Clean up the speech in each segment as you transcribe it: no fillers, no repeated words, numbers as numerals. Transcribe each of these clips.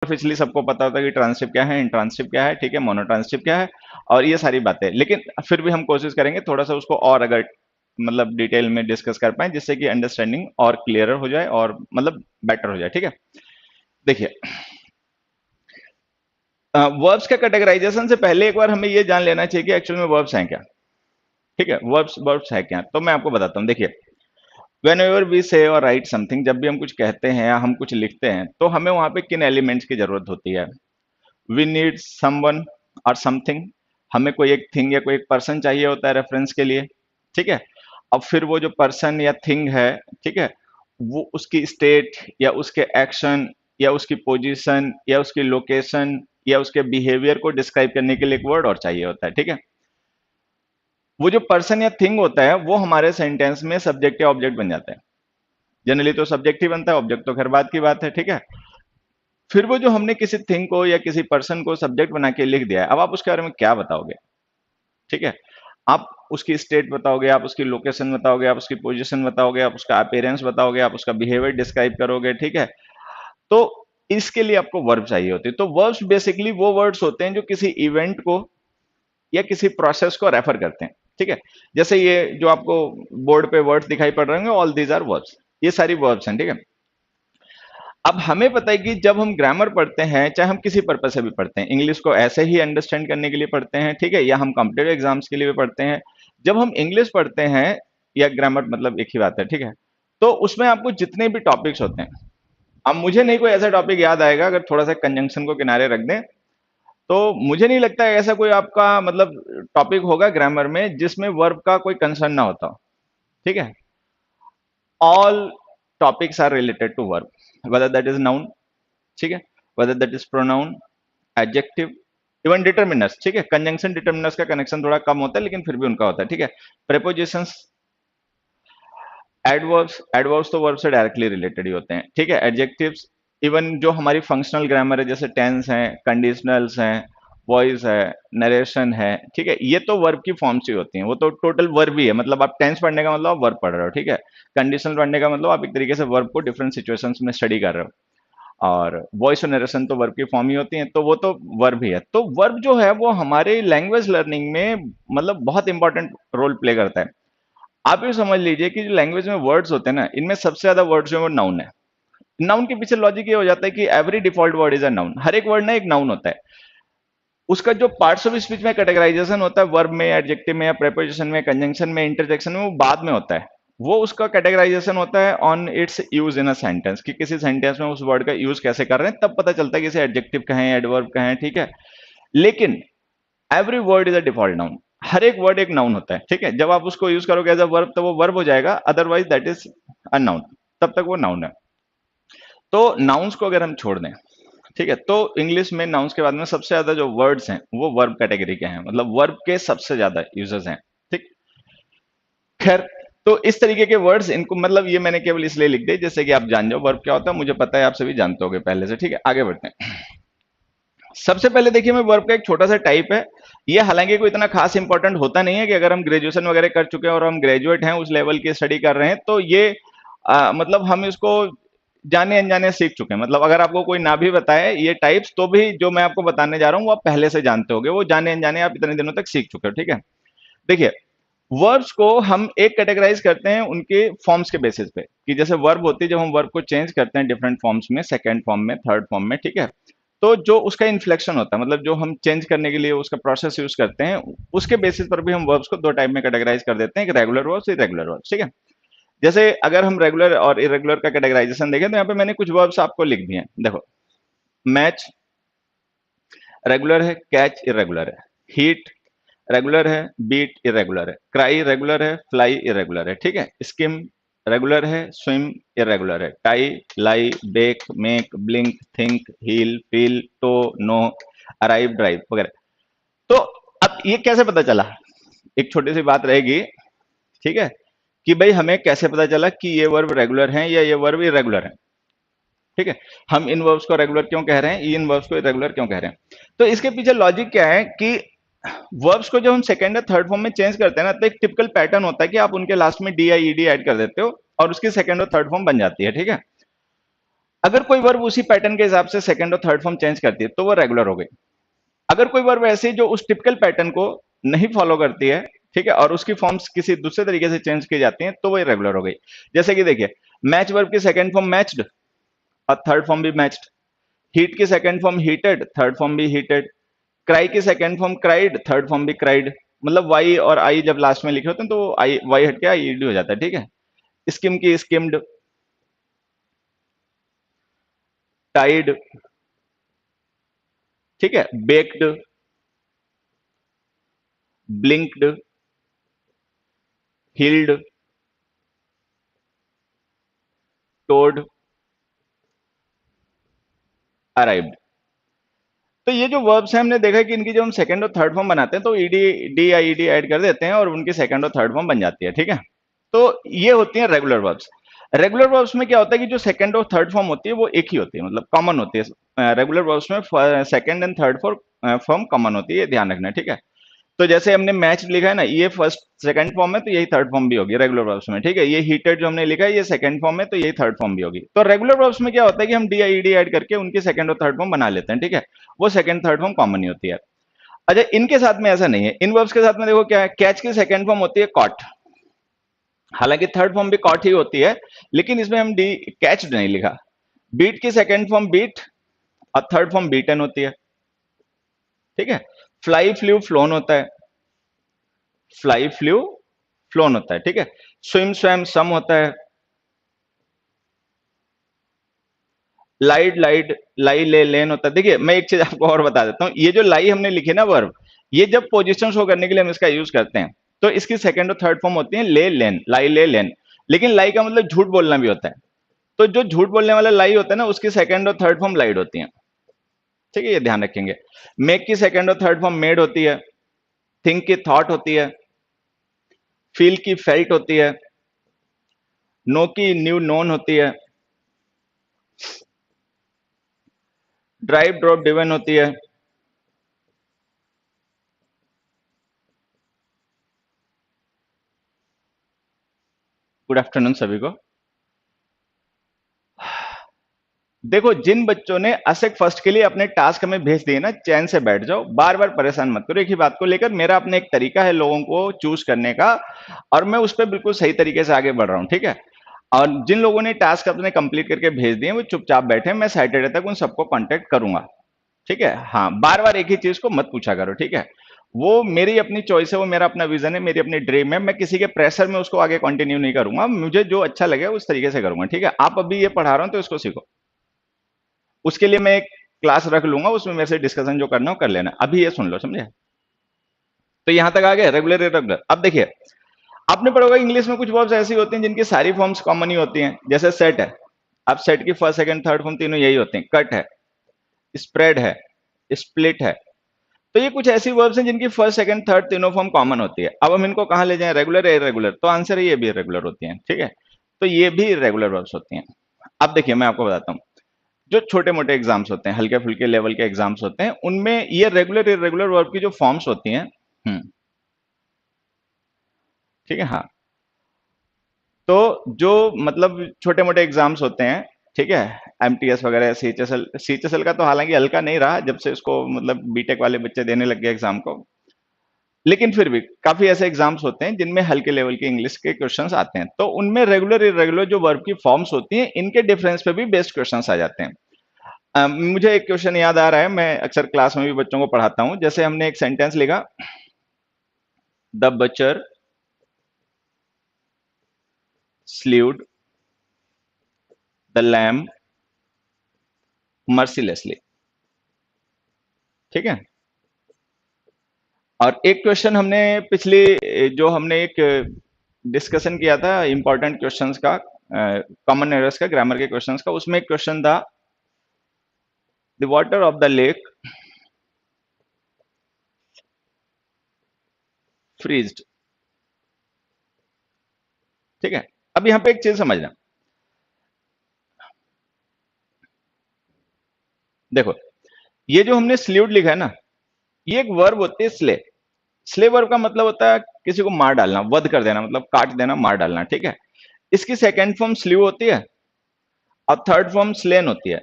Officially सबको पता होता है कि ट्रांसिटिव क्या है, इंट्रांसिटिव क्या है, ठीक है, मोनोट्रांसिटिव क्या है, और ये सारी बातें। लेकिन फिर भी हम कोशिश करेंगे थोड़ा सा उसको और अगर मतलब डिटेल में डिस्कस कर पाए, जिससे कि अंडरस्टैंडिंग और क्लियर हो जाए और मतलब बेटर हो जाए, ठीक है। देखिए, वर्ब्स का कैटेगराइजेशन से पहले एक बार हमें ये जान लेना चाहिए कि एक्चुअल में वर्ब्स हैं क्या, ठीक है। वर्ब्स वर्ब्स है क्या, तो मैं आपको बताता हूँ। देखिए, वेन एवर वी से और राइट समथिंग, जब भी हम कुछ कहते हैं या हम कुछ लिखते हैं, तो हमें वहां पे किन एलिमेंट्स की जरूरत होती है। वी नीड समवन और समथिंग, हमें कोई एक थिंग या कोई एक पर्सन चाहिए होता है रेफरेंस के लिए, ठीक है। अब फिर वो जो पर्सन या थिंग है, ठीक है, वो उसकी स्टेट या उसके एक्शन या उसकी पोजीशन या उसकी लोकेशन या उसके बिहेवियर को डिस्क्राइब करने के लिए एक वर्ड और चाहिए होता है, ठीक है। वो जो पर्सन या थिंग होता है वो हमारे सेंटेंस में सब्जेक्ट या ऑब्जेक्ट बन जाता है। जनरली तो सब्जेक्ट ही बनता है, ऑब्जेक्ट तो खैर बात की बात है, ठीक है। फिर वो जो हमने किसी थिंग को या किसी पर्सन को सब्जेक्ट बना के लिख दिया है, अब आप उसके बारे में क्या बताओगे, ठीक है। आप उसकी स्टेट बताओगे, आप उसकी लोकेशन बताओगे, आप उसकी पोजीशन बताओगे, आप उसका अपीयरेंस बताओगे, आप उसका बिहेवियर डिस्क्राइब करोगे, ठीक है। तो इसके लिए आपको वर्ब चाहिए होती है। तो वर्ब्स बेसिकली वो वर्ड्स होते हैं जो किसी इवेंट को या किसी प्रोसेस को रेफर करते हैं, ठीक है। जैसे ये जो आपको बोर्ड पे वर्ड्स दिखाई पड़ रहे होंगे, ऑल दीज आर वर्ब्स, ये सारी वर्ब्स हैं, ठीक है। अब हमें पता है कि जब हम ग्रामर पढ़ते हैं, चाहे हम किसी पर्पज से भी पढ़ते हैं, इंग्लिश को ऐसे ही अंडरस्टैंड करने के लिए पढ़ते हैं, ठीक है, या हम कॉम्पिटेटिव एग्जाम्स के लिए भी पढ़ते हैं। जब हम इंग्लिश पढ़ते हैं या ग्रामर, मतलब एक ही बात है, ठीक है, तो उसमें आपको जितने भी टॉपिक्स होते हैं, अब मुझे नहीं कोई ऐसा टॉपिक याद आएगा, अगर थोड़ा सा कंजंक्शन को किनारे रख दें, तो मुझे नहीं लगता है ऐसा कोई आपका मतलब टॉपिक होगा ग्रामर में जिसमें वर्ब का कोई कंसर्न ना होता हो, ठीक है। All topics are related to verb, whether that is noun, ठीक है, whether that is pronoun, adjective, even determiners, ठीक है। कंजंक्शन डिटर्मिनर्स का कनेक्शन थोड़ा कम होता है, लेकिन फिर भी उनका होता है, ठीक है। प्रेपोजिशंस, एडवर्ब्स, एडवर्ब्स तो वर्ब से डायरेक्टली रिलेटेड ही होते हैं, ठीक है। एडजेक्टिव्स, इवन जो हमारी फंक्शनल ग्रामर है, जैसे टेंस है, कंडीशनल्स हैं, वॉइस है, नरेशन है, ठीक है, ये तो वर्ब की फॉर्म्स ही होती हैं, वो तो टोटल वर्ब ही है। मतलब आप टेंस पढ़ने का मतलब आप वर्ब पढ़ रहे हो, ठीक है। कंडीशनल पढ़ने का मतलब आप एक तरीके से वर्ब को डिफरेंट सिचुएशंस में स्टडी कर रहे हो। और वॉइस और नरेशन तो वर्ब की फॉर्म ही होती है, तो वो तो वर्ब ही है। तो वर्ब जो है वो हमारे लैंग्वेज लर्निंग में मतलब बहुत इंपॉर्टेंट रोल प्ले करता है। आप ये समझ लीजिए कि जो लैंग्वेज में वर्ड्स होते हैं ना, इनमें सबसे ज्यादा वर्ड्स जो है वो नाउन है। नाउन के पीछे लॉजिक ये हो जाता है कि every default word is a noun, हर एक वर्ड ना एक नाउन होता है। उसका जो पार्ट्स ऑफ स्पीच में कैटेगराइजेशन होता है, वर्ब में, एडजेक्टिव में, या प्रेपोजिशन में, कंजंक्शन में, इंटरजेक्शन में, वो बाद में होता है। वो उसका कैटेगराइजेशन होता है on it's use in a sentence, कि किसी सेंटेंस में उस वर्ड का यूज कैसे कर रहे हैं, तब पता चलता है कि इसे एडजेक्टिव कहें, एडवर्ब कहें, ठीक है। लेकिन every word is a default noun, हर एक वर्ड एक नाउन होता है, ठीक है। जब आप उसको यूज करोगे एज अ वर्ब तो वो वर्ब हो जाएगा, otherwise that is a noun, तब तक वो नाउन है। तो नाउन्स को अगर हम छोड़ दें, ठीक है, तो इंग्लिश में नाउन्स के बाद में सबसे ज्यादा जो वर्ड्स हैं वो वर्ब कैटेगरी के हैं, मतलब वर्ब के सबसे ज्यादा यूजर्स हैं, ठीक। खैर, तो इस तरीके के वर्ड्स, इनको मतलब ये मैंने केवल इसलिए लिख दिए जैसे कि आप जान जाओ वर्ब क्या होता है, मुझे पता है आप सभी जानते होगे पहले से, ठीक है। आगे बढ़ते हैं। सबसे पहले देखिए, मैं वर्ब का एक छोटा सा टाइप है, ये हालांकि कोई इतना खास इंपॉर्टेंट होता नहीं है कि अगर हम ग्रेजुएशन वगैरह कर चुके हैं और हम ग्रेजुएट हैं, उस लेवल की स्टडी कर रहे हैं, तो ये मतलब हम इसको जाने अनजाने सीख चुके हैं। मतलब अगर आपको कोई ना भी बताए ये टाइप्स, तो भी जो मैं आपको बताने जा रहा हूँ वो आप पहले से जानते होगे, वो जाने अनजाने आप इतने दिनों तक सीख चुके हो, ठीक है। देखिए, वर्ब्स को हम एक कैटेगराइज करते हैं उनके फॉर्म्स के बेसिस पे, कि जैसे वर्ब होती है, जब हम वर्ब को चेंज करते हैं डिफरेंट फॉर्म्स में, सेकंड फॉर्म में, थर्ड फॉर्म में, ठीक है, तो जो उसका इन्फ्लेक्शन होता है, मतलब जो हम चेंज करने के लिए उसका प्रोसेस यूज करते हैं, उसके बेसिस पर भी हम वर्ब्स को दो टाइप में कैटेगराइज कर देते हैं, एक रेगुलर वर्ब्स, इरेगुलर वर्ब्स, ठीक है। जैसे अगर हम रेगुलर और इरेगुलर का कैटेगराइजेशन देखें, तो यहाँ पे मैंने कुछ वर्ब्स आपको लिख दिए हैं, देखो। मैच रेगुलर है, कैच इरेगुलर है, हीट रेगुलर है, बीट इरेगुलर है, क्राई रेगुलर है, फ्लाई इरेगुलर है, ठीक है। स्किम रेगुलर है, स्विम इरेगुलर है, tie, lie, bake, make, blink, think, heal, feel, tow, know, arrive, drive वगैरह। तो अब ये कैसे पता चला, एक छोटी सी बात रहेगी, ठीक है, कि भाई हमें कैसे पता चला कि ये वर्ब रेगुलर है या ये वर्ब इरेगुलर है, ठीक है। हम इन वर्ब्स को रेगुलर क्यों कह रहे हैं, इन वर्ब्स को इरेगुलर क्यों कह रहे हैं, तो इसके पीछे लॉजिक क्या है कि वर्ब्स को जब हम सेकंड या थर्ड फॉर्म में चेंज करते हैं ना, तो एक टिपिकल पैटर्न होता है कि आप उनके लास्ट में डी आई ईडी ऐड कर देते हो और उसकी सेकंड और थर्ड फॉर्म बन जाती है, ठीक है। अगर कोई वर्ब उसी पैटर्न के हिसाब से सेकंड और थर्ड फॉर्म चेंज करती है तो वो रेगुलर हो गई। अगर कोई वर्ब ऐसी जो उस टिपिकल पैटर्न को नहीं फॉलो करती है, ठीक है, और उसकी फॉर्म्स किसी दूसरे तरीके से चेंज की जाती हैं, तो वो इरेगुलर हो गई। जैसे कि देखिए, मैच वर्ब की सेकंड फॉर्म मैच्ड और थर्ड फॉर्म भी मैच्ड। हीट की second form heated, third form भी हीटेड। क्राई की second form cried, third form भी क्राइड। मतलब वाई और आई जब लास्ट में लिखे होते हैं तो आई वाई हट के आई ईडी हो जाता है, ठीक है। स्किम की स्किम्ड, टाइड, ठीक है, baked, blinked, healed, towed, arrived. तो ये जो वर्ब्स हैं हमने देखा है कि इनकी जब हम सेकंड और थर्ड फॉर्म बनाते हैं तो ED D I D add कर देते हैं और उनकी सेकंड और थर्ड फॉर्म बन जाती है, ठीक है। तो ये होती हैं रेगुलर वर्ब्स। रेगुलर वर्ब्स में क्या होता है कि जो सेकंड और थर्ड फॉर्म होती है वो एक ही होती है, मतलब कॉमन होती है। रेगुलर वर्ब्स में second and third form common होती है, ये ध्यान रखना है, ठीक है। तो जैसे हमने मैच लिखा है ना, ये फर्स्ट सेकंड फॉर्म है तो यही थर्ड फॉर्म भी होगी रेगुलर वर्ब्स में, ठीक है। ये हीटेड जो हमने लिखा है ये सेकंड फॉर्म है तो यही थर्ड फॉर्म भी होगी। तो रेगुलर वर्ब्स में क्या होता है कि हम डी आई डी ऐड करके उनकी सेकंड और थर्ड फॉर्म बना लेते हैं, ठीक है। वो सेकंड थर्ड फॉर्म कॉमन ही होती है। अच्छा, इनके साथ में ऐसा नहीं है। इन वर्ब्स के साथ में देखो क्या है, कैच की सेकंड फॉर्म होती है कॉट। हालांकि थर्ड फॉर्म भी कॉट ही होती है, लेकिन इसमें हम डी कैच नहीं लिखा। बीट की सेकंड फॉर्म बीट और थर्ड फॉर्म बीटन होती है, ठीक है। फ्लाई फ्लू फ्लोन होता है, फ्लाई फ्लू फ्लोन होता है, ठीक है। स्विम स्वैम सम होता है। लाइड लाइड लाई ले लेन होता है। देखिए मैं एक चीज आपको और बता देता हूँ, ये जो लाई हमने लिखी ना वर्ब, ये जब पोजीशन शो करने के लिए हम इसका यूज करते हैं तो इसकी सेकंड और थर्ड फॉर्म होती है ले लेन, लाई ले लेन। लेकिन लाई का मतलब झूठ बोलना भी होता है। तो जो झूठ बोलने वाला लाई होता है ना, उसकी सेकंड और थर्ड फॉर्म लाइड होती है, ठीक है, ये ध्यान रखेंगे। मेक की सेकंड और थर्ड फॉर्म मेड होती है। थिंक की थॉट होती है। फील की फेल्ट होती है। नो की न्यू नोन होती है। ड्राइव ड्रॉप डिवन होती है। गुड आफ्टरनून सभी को। देखो, जिन बच्चों ने असेक फर्स्ट के लिए अपने टास्क हमें भेज दिए ना, चैन से बैठ जाओ, बार बार परेशान मत करो एक ही बात को लेकर। मेरा अपने एक तरीका है लोगों को चूज करने का, और मैं उस पर बिल्कुल सही तरीके से आगे बढ़ रहा हूँ, ठीक है। और जिन लोगों ने टास्क अपने कंप्लीट करके भेज दिए वो चुपचाप बैठे, मैं सैटरडे तक उन सबको कांटेक्ट करूंगा, ठीक है। हाँ, बार बार एक ही चीज को मत पूछा करो, ठीक है। वो मेरी अपनी चॉइस है, वो मेरा अपना विजन है, मेरी अपनी ड्रीम है। मैं किसी के प्रेशर में उसको आगे कंटिन्यू नहीं करूंगा, मुझे जो अच्छा लगे उस तरीके से करूंगा, ठीक है। आप अभी ये पढ़ा रहा हूं तो इसको सीखो, उसके लिए मैं एक क्लास रख लूंगा, उसमें मेरे से डिस्कशन जो करना हो कर लेना। अभी ये सुन लो, समझे। तो यहां तक आ गए रेगुलर इरेगुलर। अब देखिए, आपने पढ़ा होगा इंग्लिश में कुछ वर्ब्स ऐसी होती हैं जिनकी सारी फॉर्म्स कॉमन ही होती हैं। जैसे सेट है, अब सेट की फर्स्ट सेकंड थर्ड फॉर्म तीनों यही होते हैं। कट है, स्प्रेड है, स्प्लिट है। तो ये कुछ ऐसी वर्ब्स हैं जिनकी फर्स्ट सेकंड थर्ड तीनों फॉर्म कॉमन होती है। अब हम इनको कहां ले जाएं, रेगुलर या इरेगुलर? तो आंसर है ये भी रेगुलर होती हैं, ठीक है। तो ये भी रेगुलर वर्ब्स होती हैं। अब देखिए मैं आपको बताता हूँ, जो छोटे मोटे एग्जाम्स होते हैं, हल्के फुल्के लेवल के एग्जाम्स होते हैं, उनमें ये रेगुलर इरेगुलर वर्ब की जो फॉर्म्स होती हैं, ठीक है, हाँ। तो जो मतलब छोटे मोटे एग्जाम्स होते हैं, ठीक है, एमटीएस वगैरह, सीएचएसएल, सीएचएसएल का तो हालांकि हल्का नहीं रहा जब से इसको मतलब बीटेक वाले बच्चे देने लग गए एग्जाम को, लेकिन फिर भी काफी ऐसे एग्जाम्स होते हैं जिनमें हल्के लेवल के इंग्लिश के क्वेश्चंस आते हैं। तो उनमें रेगुलर इरेगुलर जो वर्ब की फॉर्म्स होती हैं, इनके डिफरेंस पे भी बेस्ड क्वेश्चंस आ जाते हैं। मुझे एक क्वेश्चन याद आ रहा है, मैं अक्सर क्लास में भी बच्चों को पढ़ाता हूं। जैसे हमने एक सेंटेंस लिखा, the butcher sleeved the lamb mercilessly, ठीक है। और एक क्वेश्चन हमने पिछली जो हमने एक डिस्कशन किया था इंपॉर्टेंट क्वेश्चंस का, कॉमन एरर्स का, ग्रामर के क्वेश्चंस का, उसमें एक क्वेश्चन था, the water of the lake freezed, ठीक है। अब यहां पे एक चीज समझना, देखो ये जो हमने स्लीव्ड लिखा है ना, ये एक वर्ब होती है स्ले। स्ले वर्ब का मतलब होता है किसी को मार डालना, वध कर देना, मतलब काट देना, मार डालना, ठीक है। इसकी सेकंड फॉर्म स्लीव होती है और थर्ड फॉर्म स्लेन होती है।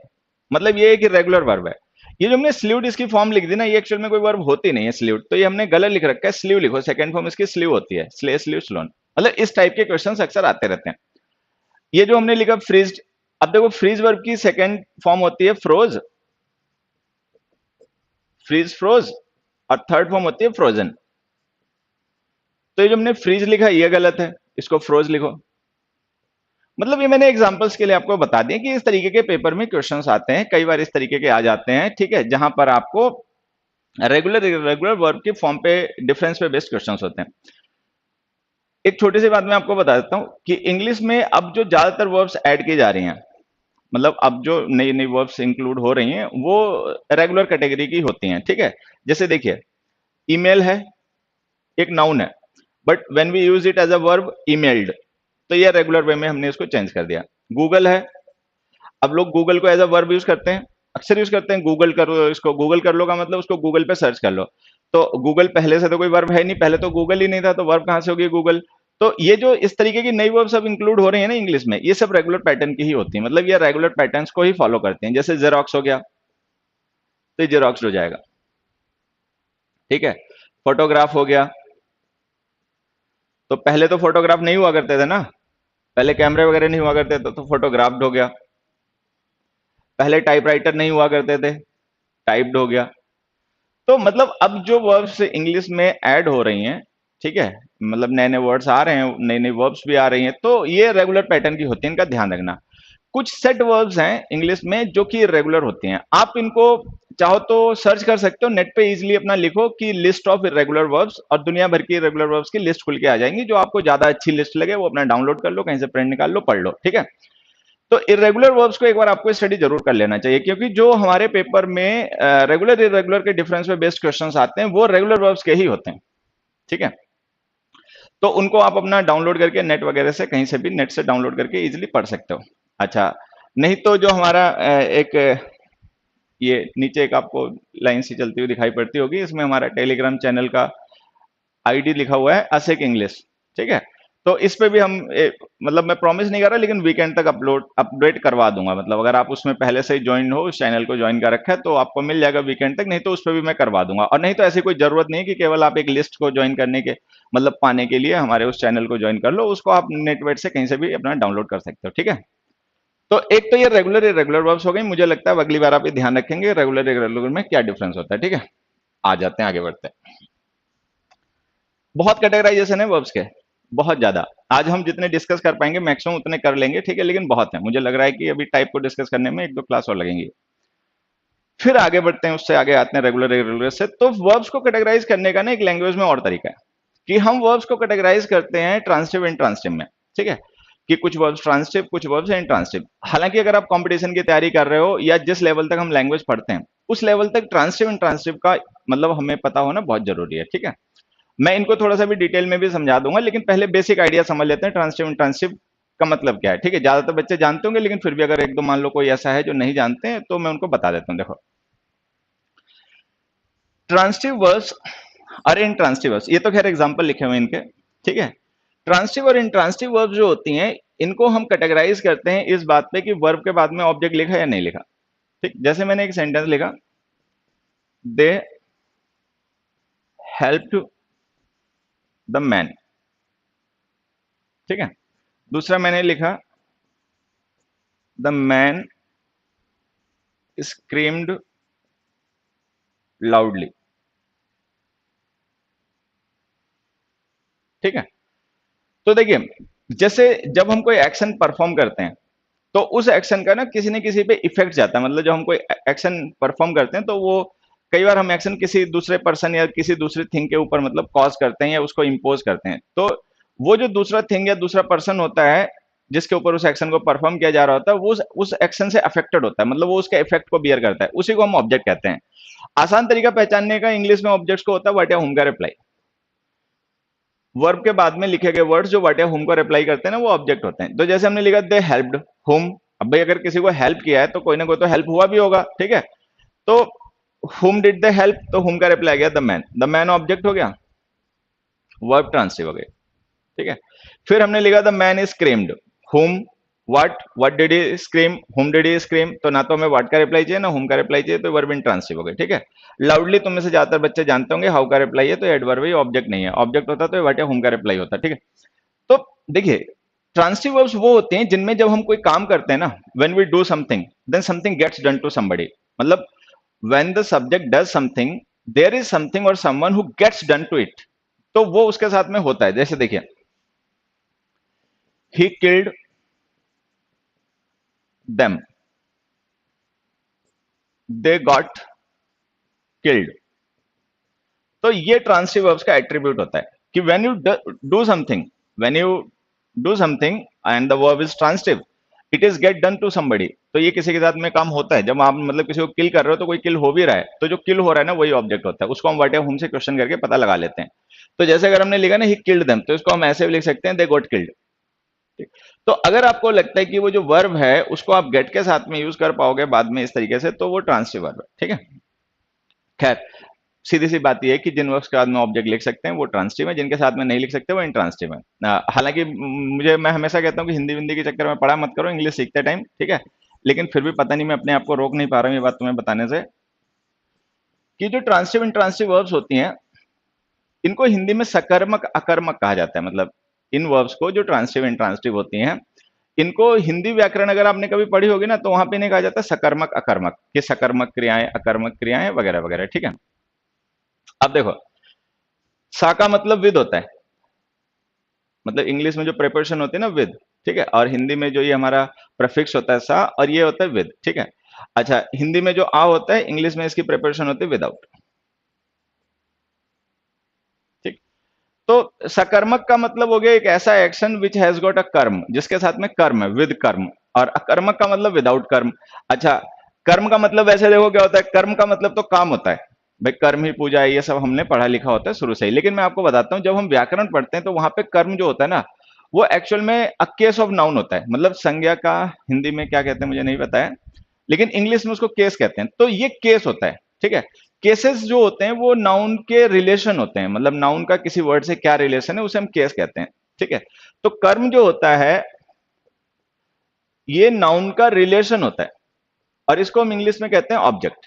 मतलब ये एक इरेगुलर वर्ब है। ये जो हमने स्लीव्ड इसकी फॉर्म लिख दी ना, ये एक्चुअल में कोई वर्ब होती नहीं है स्लीव्ड, तो ये हमने गलत लिख रखा है। स्लीव लिखो, सेकंड फॉर्म इसकी स्लीव होती है, स्ले स्लीव स्लोन। मतलब इस टाइप के क्वेश्चंस अक्सर आते रहते हैं। ये जो हमने लिखा फ्रीज्ड, अब देखो फ्रीज वर्ब की सेकंड फॉर्म होती है फ्रोज, फ्रीज फ्रोज, और थर्ड फॉर्म होती है फ्रोजन। तो ये जो हमने फ्रीज लिखा ये गलत है, इसको फ्रोज लिखो। मतलब ये मैंने एग्जांपल्स के लिए आपको बता दिया कि इस तरीके के पेपर में क्वेश्चंस आते हैं, कई बार इस तरीके के आ जाते हैं, ठीक है, जहां पर आपको रेगुलर इरेगुलर वर्ब की फॉर्म पे डिफरेंस पे बेस्ड क्वेश्चंस होते हैं। एक छोटी सी बात मैं आपको बता देता हूं कि इंग्लिश में अब जो ज्यादातर वर्ब्स ऐड की जा रही हैं, मतलब अब जो नई नई वर्ब्स इंक्लूड हो रही हैं वो रेगुलर कैटेगरी की होती हैं, ठीक है। जैसे देखिए, ईमेल है, एक नाउन है, but when we use it as a verb emailed, तो ये रेगुलर वे में हमने इसको चेंज कर दिया। गूगल है, अब लोग गूगल को एज अ वर्ब यूज करते हैं, अक्सर यूज करते हैं, गूगल करो, इसको गूगल कर लो का मतलब उसको गूगल पे सर्च कर लो। तो गूगल पहले से तो कोई वर्ब है नहीं, पहले तो गूगल ही नहीं था, तो वर्ब कहां से होगी गूगल। तो ये जो इस तरीके की नई वर्ब सब इंक्लूड हो रही है ना इंग्लिश में, ये सब रेगुलर पैटर्न की ही होती है, मतलब ये रेगुलर पैटर्न्स को ही फॉलो करते हैं। जैसे जेरोक्स हो गया, तो ये जेरोक्स हो जाएगा, ठीक है। फोटोग्राफ हो गया, तो पहले तो फोटोग्राफ नहीं हुआ करते थे ना, पहले कैमरे वगैरह नहीं हुआ करते थे, तो फोटोग्राफ्ड हो गया। पहले टाइपराइटर नहीं हुआ करते थे, टाइप्ड हो गया। तो मतलब अब जो वर्ब्स इंग्लिश में ऐड हो रही हैं, ठीक है, मतलब नए नए वर्ड्स आ रहे हैं, नई नई वर्ब्स भी आ रही हैं, तो ये रेगुलर पैटर्न की होती है, इनका ध्यान रखना। कुछ सेट वर्ब्स हैं इंग्लिश में जो कि रेगुलर होती हैं, आप इनको चाहो तो सर्च कर सकते हो नेट पे, इजीली अपना लिखो कि लिस्ट ऑफ इरेगुलर वर्ब्स, और दुनिया भर की इरेगुलर वर्ब्स की लिस्ट खुल के आ जाएंगी। जो आपको ज्यादा अच्छी लिस्ट लगे वो अपना डाउनलोड कर लो, कहीं से प्रिंट निकाल लो, पढ़ लो, ठीक है। तो इरेगुलर वर्ब्स को एक बार आपको स्टडी जरूर कर लेना चाहिए, क्योंकि जो हमारे पेपर में रेगुलर इरेगुलर के डिफरेंस पे बेस्ड क्वेश्चंस आते हैं वो रेगुलर वर्ब्स के ही होते हैं, ठीक है। तो उनको आप अपना डाउनलोड करके नेट वगैरह से, कहीं से भी नेट से डाउनलोड करके इजीली पढ़ सकते हो। अच्छा, नहीं तो जो हमारा एक ये नीचे एक आपको लाइन सी चलती हुई दिखाई पड़ती होगी, इसमें हमारा टेलीग्राम चैनल का आईडी लिखा हुआ है असेक इंग्लिश, ठीक है। तो इस पे भी हम मतलब मैं प्रॉमिस नहीं कर रहा, लेकिन वीकेंड तक अपडेट करवा दूंगा। मतलब अगर आप उसमें पहले से ही ज्वाइन हो, उस चैनल को ज्वाइन कर रखा है, तो आपको मिल जाएगा वीकेंड तक, नहीं तो उस पर भी मैं करवा दूंगा। और नहीं तो ऐसी कोई जरूरत नहीं है कि केवल आप एक लिस्ट को ज्वाइन करने के मतलब पाने के लिए हमारे उस चैनल को ज्वाइन कर लो, उसको आप नेटवेट से कहीं से भी अपना डाउनलोड कर सकते हो, ठीक है। तो एक तो ये रेगुलर इरेगुलर वर्ब्स हो गई, मुझे लगता है अगली बार आप ये ध्यान रखेंगे रेगुलर इरेगुलर में क्या डिफरेंस होता है, ठीक है। आ जाते हैं, आगे बढ़ते हैं। बहुत कैटेगराइजेशन है वर्ब्स के, बहुत ज्यादा। आज हम जितने डिस्कस कर पाएंगे मैक्सिमम उतने कर लेंगे, ठीक है, लेकिन बहुत है। मुझे लग रहा है कि अभी टाइप को डिस्कस करने में एक दो क्लास और लगेंगी। फिर आगे बढ़ते हैं, उससे आगे आते हैं रेगुलर इरेगुलर से। तो वर्ब्स को कैटेगराइज करने का ना एक लैंग्वेज में और तरीका है कि हम वर्ब्स को कैटेगराइज करते हैं ट्रांसिटिव इंट्रांसिटिव में, ठीक है, कि कुछ वर्ब्स ट्रांसिटिव, कुछ वर्ब्स इंट्रांसिटिव। हालांकि अगर आप कंपटीशन की तैयारी कर रहे हो या जिस लेवल तक हम लैंग्वेज पढ़ते हैं उस लेवल तक ट्रांसिटिव इंट्रांसिटिव का मतलब हमें पता होना बहुत जरूरी है, ठीक है। मैं इनको थोड़ा सा भी डिटेल में भी समझा दूंगा, लेकिन पहले बेसिक आइडिया समझ लेते हैं ट्रांसिटिव इंट्रांसिटिव का मतलब क्या है, ठीक है। ज्यादातर बच्चे जानते होंगे, लेकिन फिर भी अगर एक दो मान लो कोई ऐसा है जो नहीं जानते हैं तो मैं उनको बता देता हूँ। देखो, ट्रांसिटिव वर्ब्स और इंट्रांसिटिव वर्ब्स, ये तो खैर एग्जांपल लिखे हुए हैं इनके, ठीक है। ट्रांसिटिव और इंट्रांसिटिव वर्ब्स जो होती हैं इनको हम कैटेगराइज करते हैं इस बात पे कि वर्ब के बाद में ऑब्जेक्ट लिखा या नहीं लिखा, ठीक। जैसे मैंने एक सेंटेंस लिखा, दे हेल्प्ड द मैन, ठीक है। दूसरा मैंने लिखा, द मैन स्क्रीम्ड लाउडली, ठीक है। तो देखिए, जैसे जब हम कोई एक्शन परफॉर्म करते हैं तो उस एक्शन का ना किसी न किसी पे इफेक्ट जाता है। मतलब जब हम कोई एक्शन परफॉर्म करते हैं तो वो कई बार हम एक्शन किसी दूसरे पर्सन या किसी दूसरे थिंग के ऊपर मतलब कॉज करते हैं या उसको इम्पोज करते हैं। तो वो जो दूसरा थिंग या दूसरा पर्सन होता है जिसके ऊपर उस एक्शन को परफॉर्म किया जा रहा होता है, वो उस एक्शन से अफेक्टेड होता है, मतलब वो उसके इफेक्ट को बियर करता है, उसी को हम ऑब्जेक्ट कहते हैं। आसान तरीका पहचानने का इंग्लिश में ऑब्जेक्ट्स को होता है व्हाट या हुम का रिप्लाई। वर्ब के बाद में लिखे गए वर्ड्स जो व्हाट या हुम को रिप्लाई करते हैं ना, वो ऑब्जेक्ट होते हैं। तो जैसे हमने लिखा दे हेल्प्ड हुम, अब भाई अगर किसी को हेल्प किया है तो कोई ना कोई तो हेल्प हुआ भी होगा, ठीक है। तो हुम डिड द हेल्प, तो हुम का रिप्लाई गया the man, the man object हो गया, वर्ब ट्रांसिटिव हो गई, ठीक है। फिर हमने लिखा द मैन इज स्क्रीम्ड, हुम व्हाट डिड ही स्क्रीम, हुम डिड ही स्क्रीम, तो ना तो हमें व्हाट का रिप्लाई चाहिए ना हुम का रिप्लाई चाहिए, तो वर्ब इंट्रांसिटिव हो गए, ठीक है। लाउडली तुम में से ज्यादातर बच्चे जानते होंगे हाउ का रिप्लाई है, तो एडवर्ब है, ऑब्जेक्ट नहीं है, ऑब्जेक्ट होता तो व्हाट या हुम का रिप्लाई होता, ठीक है। तो देखिए ट्रांसिटिव वर्ब्स वो होते हैं जिनमें जब हम कोई काम करते हैं ना, when we do something then something gets done to somebody, मतलब when the subject does something there is something और someone who gets done to it, तो वो उसके साथ में होता है। जैसे देखिए he killed them, they got killed, तो ये ट्रांसिटिव वर्ब्स का एट्रीब्यूट होता है कि do something when you do something and the verb is transitive it is get done to somebody, तो ये किसी के साथ में काम होता है। जब आप मतलब किसी को किल कर रहे हो तो कोई किल हो भी रहा है, तो जो किल हो रहा है ना वही ऑब्जेक्ट होता है, उसको हम व्हाट या हुम से क्वेश्चन करके पता लगा लेते हैं। तो जैसे अगर हमने लिखा ना ही किल्ड देम, तो इसको हम ऐसे भी लिख सकते हैं दे गॉट किल्ड। तो अगर आपको लगता है कि वो जो वर्ब है उसको आप गेट के साथ में यूज कर पाओगे बाद में इस तरीके से, तो वो ट्रांसिटिव वर्ब है, ठीक है। खैर सीधी सी बात यह है कि जिन वर्ब्स के बाद में ऑब्जेक्ट लिख सकते हैं वो ट्रांसिटिव है, जिनके साथ में नहीं लिख सकते वो इंट्रांसिटिव है। हालांकि मैं हमेशा कहता हूं कि हिंदी विंदी के चक्कर में पढ़ा मत करो इंग्लिश सीखते टाइम, ठीक है। लेकिन फिर भी पता नहीं मैं अपने आप को रोक नहीं पा रहा हूं ये बात तुम्हें बताने से कि जो ट्रांसिटिव इंट्रांसिटिव वर्ब्स होती हैं इनको हिंदी में सकर्मक अकर्मक कहा जाता है। मतलब इन वर्ब्स को जो ट्रांसिटिव इंट्रांसिटिव होती हैं इनको हिंदी व्याकरण अगर आपने कभी पढ़ी होगी ना तो वहां पे नहीं कहा जाता सकर्मक अकर्मक, कि सकर्मक क्रियाएं अकर्मक क्रियाएं वगैरह वगैरह, ठीक है। अब देखो सा का मतलब विद होता है, मतलब इंग्लिश में जो प्रेपोजिशन होती है ना विद, ठीक है, और हिंदी में जो ये हमारा प्रेफिक्स होता है सा और ये होता है विद, ठीक है। अच्छा हिंदी में जो आ होता है इंग्लिश में इसकी प्रेपोजिशन होती है विदाउट, ठीक। तो सकर्मक का मतलब हो गया एक ऐसा action which has got a कर्म, जिसके साथ में कर्म है विद कर्म, और अकर्मक का मतलब विदाउट कर्म। अच्छा कर्म का मतलब वैसे देखो क्या होता है, कर्म का मतलब तो काम होता है भाई, कर्म ही पूजा है, ये सब हमने पढ़ा लिखा होता है शुरू से ही। लेकिन मैं आपको बताता हूं जब हम व्याकरण पढ़ते हैं तो वहां पे कर्म जो होता है ना वो एक्चुअल में अ केस ऑफ नाउन होता है, मतलब संज्ञा का हिंदी में क्या कहते हैं मुझे नहीं पता है, लेकिन इंग्लिश में उसको केस कहते हैं, तो ये केस होता है, ठीक है। केसेस जो होते हैं वो नाउन के रिलेशन होते हैं, मतलब नाउन का किसी वर्ड से क्या रिलेशन है उसे हम केस कहते हैं, ठीक है। तो कर्म जो होता है ये नाउन का रिलेशन होता है और इसको हम इंग्लिश में कहते हैं ऑब्जेक्ट,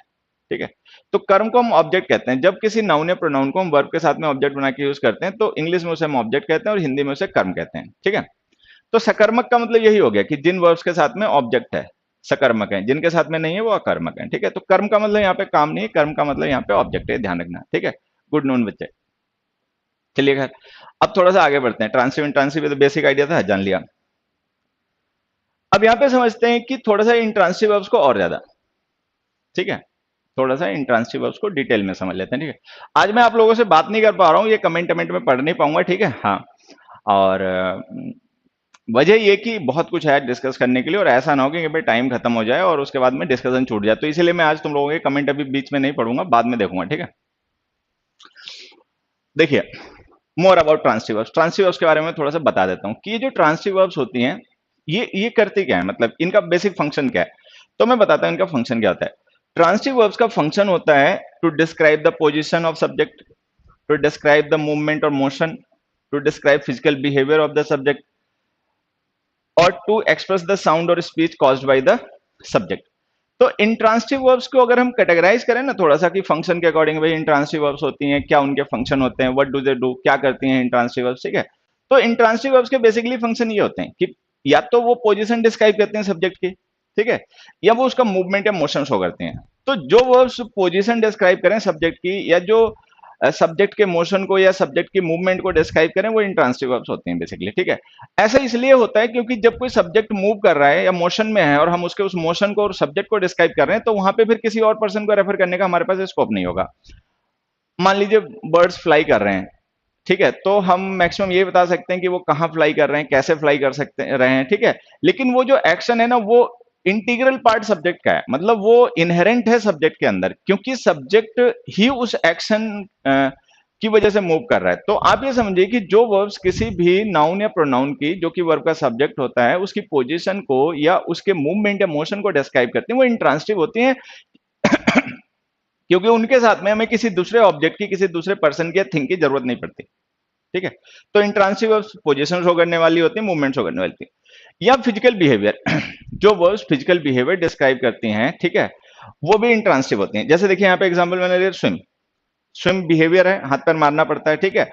ठीक है। तो कर्म को हम ऑब्जेक्ट कहते हैं, जब किसी नाउन या प्रोनाउन को हम वर्ब के साथ में ऑब्जेक्ट बना के यूज करते हैं तो इंग्लिश में उसे हम ऑब्जेक्ट कहते हैं और हिंदी में उसे कर्म कहते हैं, ठीक है। तो सकर्मक का मतलब यही हो गया कि जिन वर्ब्स के साथ में ऑब्जेक्ट है सकर्मक है, जिनके साथ में नहीं है वो अकर्मक है, ठीक है। तो कर्म का मतलब यहाँ पे काम नहीं है, कर्म का मतलब यहाँ पे ऑब्जेक्ट है, ध्यान रखना, ठीक है। गुड नून बच्चे। चलिए खैर अब थोड़ा सा आगे बढ़ते हैं, ट्रांसिव इंट्रांसिव तो बेसिक आइडिया था जान लिया। अब यहाँ पे समझते हैं कि थोड़ा सा इंट्रांसिव वर्ब्स को और ज्यादा, ठीक है, थोड़ा सा इंट्रांसिव वर्ब्स को डिटेल में समझ लेते हैं, ठीक है। आज मैं आप लोगों से बात नहीं कर पा रहा हूँ, ये कमेंट कमेंट में पढ़ नहीं पाऊंगा, ठीक है। हाँ और वजह ये कि बहुत कुछ है डिस्कस करने के लिए और ऐसा ना हो कि भाई टाइम खत्म हो जाए और उसके बाद में डिस्कशन छूट जाए, तो इसलिए मैं आज तुम लोगों के कमेंट अभी बीच में नहीं पढ़ूंगा, बाद में देखूंगा, ठीक है। देखिए more about transitive verbs, transitive verbs के बारे में थोड़ा सा बता देता हूँ कि ये जो ट्रांसिटिव वर्ब्स होती हैं ये करती क्या है, मतलब इनका बेसिक फंक्शन क्या है। तो मैं बताता हूँ इनका फंक्शन क्या होता है। ट्रांसिटिव वर्ब्स का फंक्शन होता है to describe the position of subject, to describe the movement और motion, to describe physical behaviour of the subject और टू एक्सप्रेस द साउंड और speech caused by the subject. तो इंट्रांसिटिव वर्ब्स को अगर हम कैटेगराइज करें ना थोड़ा सा कि फंक्शन के अकॉर्डिंग भाई इंट्रांसिटिव वर्ब्स होती हैं क्या, उनके फंक्शन होते हैं, व्हाट डू दे डू, क्या करती हैं इंट्रांसिटिव वर्ब्स, ठीक है। तो इंट्रांसिटिव वर्ब्स के बेसिकली फंक्शन ये होते हैं कि या तो वो पोजीशन डिस्क्राइब करते हैं सब्जेक्ट की, ठीक है, या वो उसका मूवमेंट या मोशन शो करते हैं। तो जो वर्ब्स पोजीशन डिस्क्राइब करें सब्जेक्ट की या जो सब्जेक्ट के मोशन को या सब्जेक्ट की मूवमेंट को डिस्क्राइब करें वो इंट्रांसिटिव वर्ब्स होते हैं बेसिकली, ठीक है। ऐसा इसलिए होता है क्योंकि जब कोई सब्जेक्ट मूव कर रहा है या मोशन में है और हम उसके उस मोशन को और सब्जेक्ट को डिस्क्राइब कर रहे हैं तो वहां पे फिर किसी और पर्सन को रेफर करने का हमारे पास स्कोप नहीं होगा। मान लीजिए बर्ड्स फ्लाई कर रहे हैं, ठीक है, तो हम मैक्सिमम ये बता सकते हैं कि वो कहाँ फ्लाई कर रहे हैं, कैसे फ्लाई कर सकते रहे हैं, ठीक है। लेकिन वो जो एक्शन है ना वो इंटीग्रल पार्ट सब्जेक्ट का है, मतलब वो इनहेरेंट है सब्जेक्ट के अंदर क्योंकि सब्जेक्ट ही उस एक्शन की वजह से मूव कर रहा है। तो आप ये समझिए कि जो वर्ब्स किसी भी नाउन या प्रोनाउन की जो कि वर्ब का सब्जेक्ट होता है उसकी पोजीशन को या उसके मूवमेंट या मोशन को डिस्क्राइब करते हैं वो इंट्रांसिटिव होती हैं क्योंकि उनके साथ में हमें किसी दूसरे ऑब्जेक्ट की, किसी दूसरे पर्सन की या थिंग की जरूरत नहीं पड़ती, ठीक है। तो इंट्रांसिटिव वर्ब्स पोजीशन शो करने वाली होती है, मूवमेंट शो करने वाली होती है। या फिजिकल बिहेवियर जो वर्ब्स फिजिकल बिहेवियर डिस्क्राइब करती हैं, ठीक है, वो भी इंट्रांसिटिव होती हैं। जैसे देखिए यहाँ पे एग्जांपल मैंने लिया स्विम, स्विम बिहेवियर है, हाथ पैर मारना पड़ता है, ठीक है।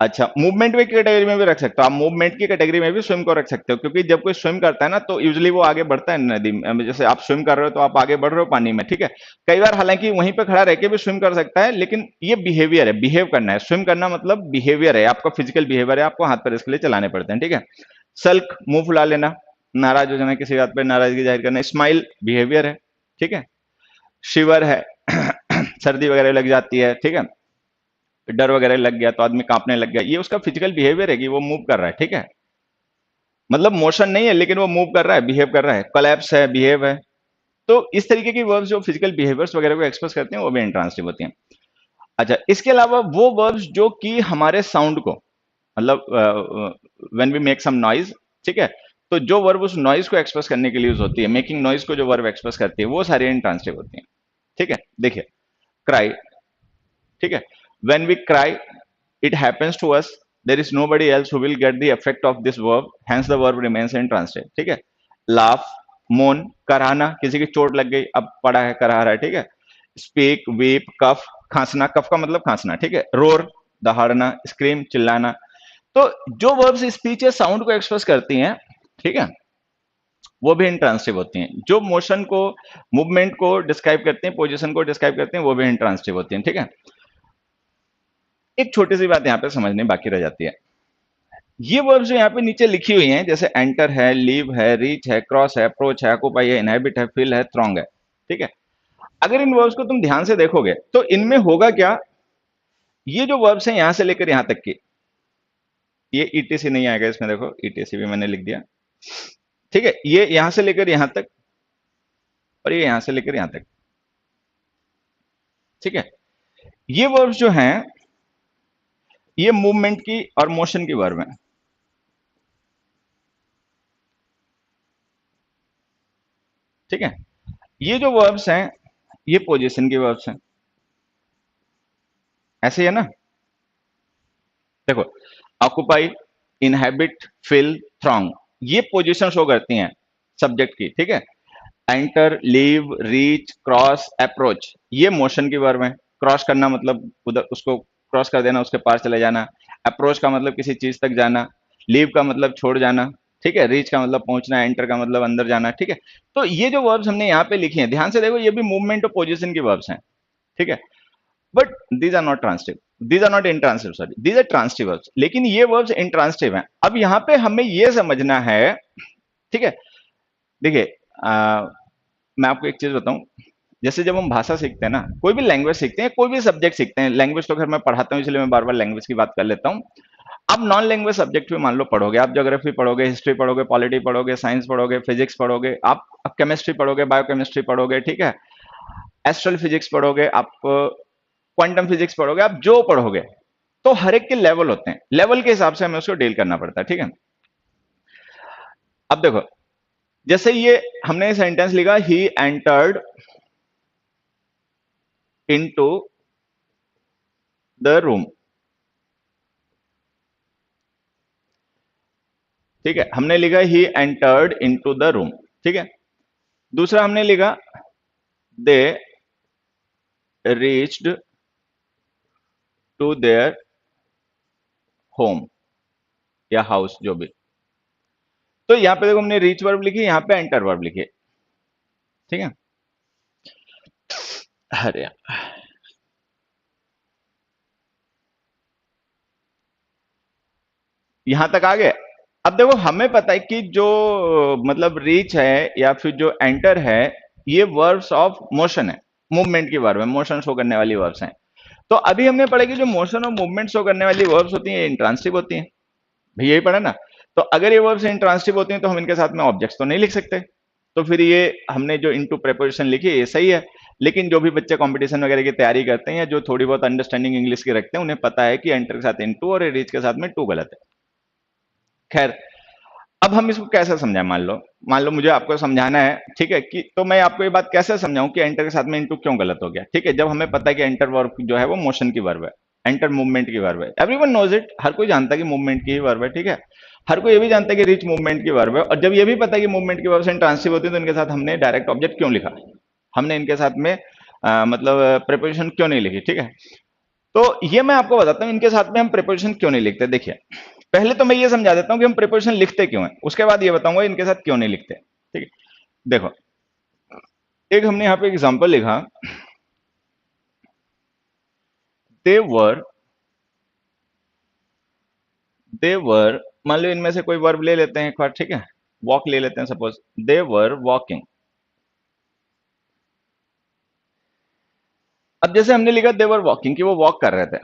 अच्छा, मूवमेंट की कैटेगरी में भी रख सकते हो आप, मूवमेंट की कैटेगरी में भी स्विम को रख सकते हो, क्योंकि जब कोई स्विम करता है ना तो यूजुअली वो आगे बढ़ता है नदी में। जैसे आप स्विम कर रहे हो तो आप आगे बढ़ रहे हो पानी में, ठीक है। कई बार हालांकि वहीं पे खड़ा रह के भी स्विम कर सकता है, लेकिन ये बिहेवियर है, बिहेव करना है। स्विम करना मतलब बिहेवियर है, आपका फिजिकल बिहेवियर है, आपको हाथ पैर इसके लिए चलाने पड़ते हैं, ठीक है। सल्क, मुंह फुला लेना, नाराज हो जाना, किसी बात पर नाराजगी जाहिर करना। स्माइल बिहेवियर है, ठीक है। शिवर है सर्दी वगैरह लग जाती है, ठीक है, डर वगैरह लग गया तो आदमी कांपने लग गया, ये उसका फिजिकल बिहेवियर है कि वो मूव कर रहा है, ठीक है। मतलब मोशन नहीं है लेकिन वो मूव कर रहा है, बिहेव कर रहा है। कोलैप्स है, बिहेव है। तो इस तरीके की वर्ब्स जो फिजिकल बिहेवियर्स वगैरह को एक्सप्रेस करते हैं वो भी इंट्रांसिटिव होती हैं। अच्छा, इसके अलावा वो वर्ब्स जो कि हमारे साउंड को, मतलब when we make some noise, ठीक है, तो जो वर्ब उस नॉइज को एक्सप्रेस करने के लिए यूज होती है, मेकिंग नॉइज को जो वर्ब एक्सप्रेस करती है, वो सारी इंट्रांसिटिव होती हैं, ठीक है। देखिए, क्राई, ठीक है, when we cry it happens to us, there is nobody else who will get the effect of this verb, hence the verb remains intransitive, ठीक है। laugh, moan, कराहना, किसी की चोट लग गई अब पड़ा है करा रहा है, ठीक है। speak, weep, कफ, खांसना, कफ का मतलब खांसना, ठीक है। roar, दहाड़ना, scream, चिल्लाना। तो जो वर्ब्स स्पीच या साउंड को एक्सप्रेस करती हैं, ठीक है, वो भी इंट्रांसिटिव होती हैं। जो मोशन को, मूवमेंट को डिस्क्राइब करते हैं, पोजीशन को डिस्क्राइब करते हैं, वो भी इंट्रांसिटिव होती हैं, ठीक है। एक छोटी सी बात यहाँ पे समझनी बाकी रह जाती है। ये वर्ब्स जो यहाँ पे नीचे लिखी हुई हैं, जैसे एंटर है, लीव है, रीच है, क्रॉस है, अप्रोच है, ऑक्यूपाई है, इनहैबिट है, फिल है, थ्रॉन्ग है, ठीक है। अगर इन वर्ब्स को तुम ध्यान से देखोगे तो इनमें होगा क्या, ये जो वर्ब्स हैं यहां से लेकर यहां तक की, ये ईटीसी नहीं आएगा इसमें, देखो ईटीसी भी मैंने लिख दिया, ठीक है। ये यहां से लेकर यहां तक और ये यहां से लेकर यहां तक, ठीक है। ये वर्ब्स जो हैं ये मूवमेंट की और मोशन की वर्ब है, ठीक है। ये जो वर्ब्स हैं ये पोजीशन की वर्ब्स हैं, ऐसे ही है ना। देखो, ऑक्युपाई, इनहैबिट, फिल, थ्रॉन्ग, ये पोजीशन शो करती हैं सब्जेक्ट की, ठीक है। Enter, leave, reach, cross, approach, ये मोशन की वर्ब है। क्रॉस करना मतलब उधर उसको क्रॉस कर देना, उसके पार चले जाना। अप्रोच का मतलब किसी चीज तक जाना। लीव का मतलब छोड़ जाना, ठीक है। रीच का मतलब पहुंचना, एंटर का मतलब अंदर जाना, ठीक है। तो ये जो वर्ब्स हमने यहाँ पे लिखी हैं, ध्यान से देखो, ये भी मूवमेंट और पोजीशन की वर्ब्स हैं, ठीक है। But these are not transitive, these are not intransitive, sorry, these are transitive verbs, लेकिन ये वर्ब्स इंट्रांसिटिव हैं। अब यहाँ पे हमें ये समझना है, ठीक है। देखिए, मैं आपको एक चीज बताऊं, जैसे जब हम भाषा सीखते हैं ना, कोई भी लैंग्वेज सीखते हैं, कोई भी सब्जेक्ट सीखते हैं, लैंग्वेज तो खैर मैं पढ़ाता हूं इसलिए मैं बार बार लैंग्वेज की बात कर लेता हूं। आप नॉन लैंग्वेज सब्जेक्ट भी मान लो पढ़ोगे, आप ज्योग्राफी पढ़ोगे, हिस्ट्री पढ़ोगे, पॉलिटी पढ़ोगे, साइंस पढ़ोगे, फिजिक्स पढ़ोगे, आप केमिस्ट्री पढ़ोगे, बायोकेमिस्ट्री पढ़ोगे, ठीक है, एस्ट्रल फिजिक्स पढ़ोगे, आप क्वांटम फिजिक्स पढ़ोगे, आप जो पढ़ोगे, तो हर एक के लेवल होते हैं, लेवल के हिसाब से हमें उसको डील करना पड़ता है, ठीक है। अब देखो, जैसे ये हमने सेंटेंस लिखा, he entered into the room, ठीक है। हमने लिखा he entered into the room, ठीक है। दूसरा हमने लिखा they reached to their home या हाउस, जो भी। तो यहां पे देखो, हमने रीच वर्ब लिखी, यहां पे एंटर वर्ब लिखी, ठीक है। अरे यार, यहां तक आ गए। अब देखो, हमें पता है कि जो मतलब रीच है या फिर जो एंटर है, ये वर्ब्स ऑफ मोशन है, मूवमेंट की वर्ब है, मोशन शो करने वाली वर्ब्स हैं। तो अभी हमने पढ़ा कि जो मोशन और मूवमेंट शो करने वाली वर्ब्स होती हैं, इंट्रांसिटिव होती हैं, भैया यही पढ़ा ना। तो अगर ये वर्ब्स इंट्रांसिटिव होती हैं तो हम इनके साथ में ऑब्जेक्ट्स तो नहीं लिख सकते, तो फिर ये हमने जो इनटू प्रेपोजिशन लिखी ये सही है। लेकिन जो भी बच्चे कंपटीशन वगैरह की तैयारी करते हैं या जो थोड़ी बहुत अंडरस्टैंडिंग इंग्लिश की रखते हैं, उन्हें पता है कि एंटर के साथ इनटू और रीच के साथ में टू गलत है। खैर, अब हम इसको कैसे समझाएं, मान लो मुझे आपको समझाना है, ठीक है, कि तो मैं आपको ये बात कैसे समझाऊं कि एंटर के साथ में इनटू क्यों गलत हो गया, ठीक है। जब हमें पता है कि एंटर वर्ब जो है वो मोशन की वर्ब है, एंटर मूवमेंट की वर्ब है, एवरीवन नोज इट, हर कोई जानता है कि मूवमेंट की ही वर्ब है, ठीक है। हर कोई ये भी जानता है कि रीच मूवमेंट की वर्ब है, और जब ये भी पता है कि मूवमेंट की वर्ब से इंट्रांसिटिव होती है तो इनके साथ हमने डायरेक्ट ऑब्जेक्ट क्यों लिखा, हमने इनके साथ में मतलब प्रिपोजिशन क्यों नहीं लिखी, ठीक है। तो ये मैं आपको बताता हूं इनके साथ में हम प्रिपोजिशन क्यों नहीं लिखते। देखिए पहले तो मैं ये समझा देता हूं कि हम प्रिपोजिशन लिखते क्यों हैं, उसके बाद ये बताऊंगा इनके साथ क्यों नहीं लिखते, ठीक है। देखो एक हमने यहां पे एग्जांपल लिखा, दे वर, दे वर, मान लो इनमें से कोई वर्ब ले लेते हैं एक बार, ठीक है। वॉक ले लेते हैं सपोज, दे वर वॉकिंग। अब जैसे हमने लिखा दे वर वॉकिंग कि वो वॉक कर रहे थे,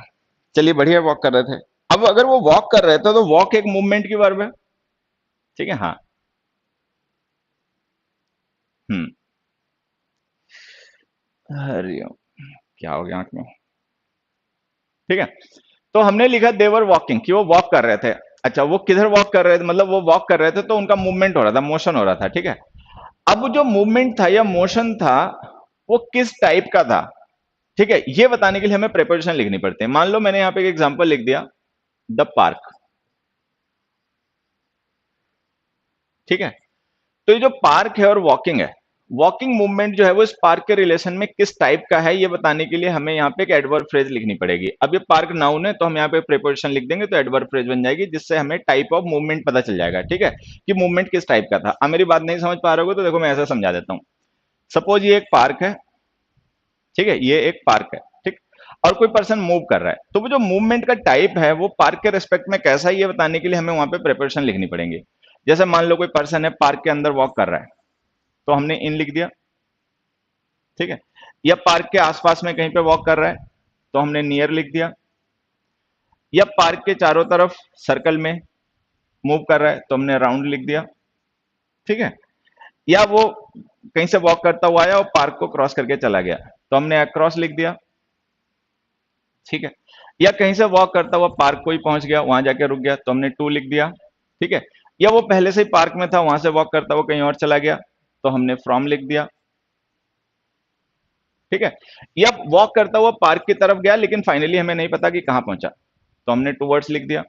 चलिए बढ़िया वॉक कर रहे थे। अब अगर वो वॉक कर रहे थे तो वॉक एक मूवमेंट की वर्ब है, ठीक है। हाँ, हम्म, हरिओम, क्या हो गया आंख में, ठीक है। तो हमने लिखा देवर वॉकिंग कि वो वॉक कर रहे थे। अच्छा वो किधर वॉक कर रहे थे, मतलब वो वॉक कर रहे थे तो उनका मूवमेंट हो रहा था, मोशन हो रहा था, ठीक है। अब जो मूवमेंट था या मोशन था वो किस टाइप का था, ठीक है, ये बताने के लिए हमें प्रेपोजिशन लिखनी पड़ती है। मान लो मैंने यहां पे एक एग्जांपल लिख दिया, द पार्क, ठीक है। तो ये जो पार्क है और वॉकिंग है, वॉकिंग मूवमेंट जो है वो इस पार्क के रिलेशन में किस टाइप का है ये बताने के लिए हमें यहाँ पे एक एडवर्ब फ्रेज लिखनी पड़ेगी। अब ये पार्क नाउन है तो हम यहाँ पे प्रीपोजिशन लिख देंगे तो एडवर्ब फ्रेज बन जाएगी, जिससे हमें टाइप ऑफ मूवमेंट पता चल जाएगा, ठीक है, कि मूवमेंट किस टाइप का था। अब मेरी बात नहीं समझ पा रहे हो तो देखो मैं ऐसा समझा देता हूँ। सपोज ये एक पार्क है, ठीक है, ये एक पार्क है, ठीक, और कोई पर्सन मूव कर रहा है, तो वो जो मूवमेंट का टाइप है वो पार्क के रेस्पेक्ट में कैसा है ये बताने के लिए हमें वहां पे प्रिपरेशन लिखनी पड़ेगी। जैसे मान लो कोई पर्सन है पार्क के अंदर वॉक कर रहा है, तो हमने इन लिख दिया, ठीक है। या पार्क के आसपास में कहीं पे वॉक कर रहा है तो हमने नियर लिख दिया। या पार्क के चारों तरफ सर्कल में मूव कर रहा है तो हमने राउंड लिख दिया, ठीक है। या वो कहीं से वॉक करता हुआ आया और पार्क को क्रॉस करके चला गया तो हमने अक्रॉस लिख दिया, ठीक है। या कहीं से वॉक करता हुआ पार्क को ही पहुंच गया, वहां जाके रुक गया तो हमने टू लिख दिया, ठीक है। या वो पहले से ही पार्क में था, वहां से वॉक करता हुआ कहीं और चला गया तो हमने फ्रॉम लिख दिया, ठीक है। या वॉक करता हुआ पार्क की तरफ गया लेकिन फाइनली हमें नहीं पता कि कहां पहुंचा तो हमने टूवर्ड्स लिख दिया।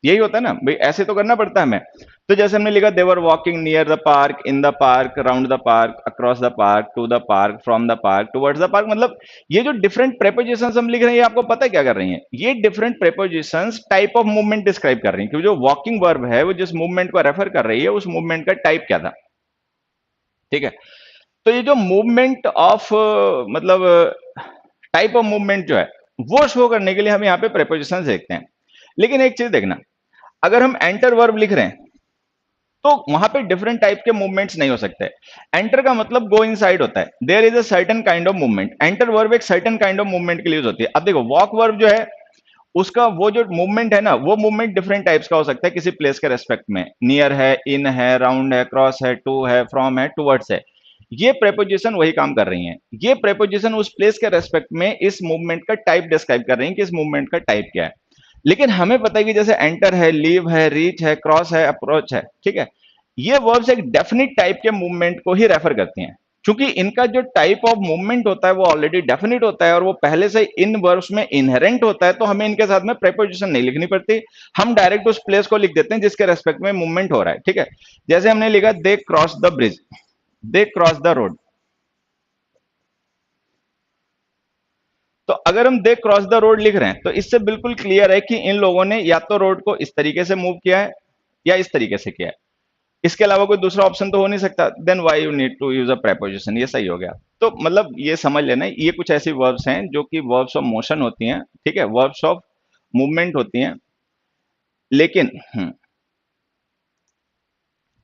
यही होता है ना भाई, ऐसे तो करना पड़ता है हमें। तो जैसे हमने लिखा they were walking near the park, in the park, round the park, across the park, to the park, from the park, towards the park, मतलब ये जो डिफरेंट प्रेपोजिशंस हम लिख रहे हैं ये आपको पता है क्या कर रही हैं, ये different prepositions type of movement describe कर रही हैं, क्योंकि जो वॉकिंग वर्ब है वो जिस मूवमेंट को रेफर कर रही है उस मूवमेंट का टाइप क्या था, ठीक है। तो ये जो मूवमेंट ऑफ मतलब टाइप ऑफ मूवमेंट जो है वो शो करने के लिए हम यहाँ पे प्रेपोजिशंस देखते हैं। लेकिन एक चीज देखना, अगर हम एंटर वर्ब लिख रहे हैं तो वहां पे डिफरेंट टाइप के मूवमेंट्स नहीं हो सकते। एंटर का मतलब गो इनसाइड होता है, there is a certain kind of movement, enter verb एक सर्टेन काइंड ऑफ मूवमेंट के लिए यूज होती है। अब देखो वॉक वर्ब जो है उसका वो जो मूवमेंट है ना वो मूवमेंट डिफरेंट टाइप्स का हो सकता है किसी प्लेस के रेस्पेक्ट में, नियर है, इन है, राउंड है, क्रॉस है, टू है, फ्रॉम है, टुवर्ड्स है। ये प्रेपोजिशन वही काम कर रही हैं, ये प्रेपोजिशन उस प्लेस के रेस्पेक्ट में इस मूवमेंट का टाइप डिस्क्राइब कर रही हैं कि इस मूवमेंट का टाइप क्या है। लेकिन हमें पता है कि जैसे एंटर है, लीव है, रीच है, क्रॉस है, अप्रोच है, ठीक है, ये वर्ब्स एक डेफिनिट टाइप के मूवमेंट को ही रेफर करती हैं। क्योंकि इनका जो टाइप ऑफ मूवमेंट होता है वो ऑलरेडी डेफिनिट होता है और वो पहले से इन वर्ब्स में इनहेरेंट होता है, तो हमें इनके साथ में प्रेपोजिशन नहीं लिखनी पड़ती, हम डायरेक्ट उस प्लेस को लिख देते हैं जिसके रेस्पेक्ट में मूवमेंट हो रहा है, ठीक है। जैसे हमने लिखा they cross the bridge, they cross the road. तो अगर हम दे क्रॉस द रोड लिख रहे हैं तो इससे बिल्कुल क्लियर है कि इन लोगों ने या तो रोड को इस तरीके से मूव किया है या इस तरीके से किया है, इसके अलावा कोई दूसरा ऑप्शन तो हो नहीं सकता। Then why you need to use a preposition, ये सही हो गया। तो मतलब ये समझ लेना ये कुछ ऐसी वर्ब्स हैं जो कि वर्ब्स ऑफ मोशन होती हैं, ठीक है, वर्ब्स ऑफ मूवमेंट होती हैं, लेकिन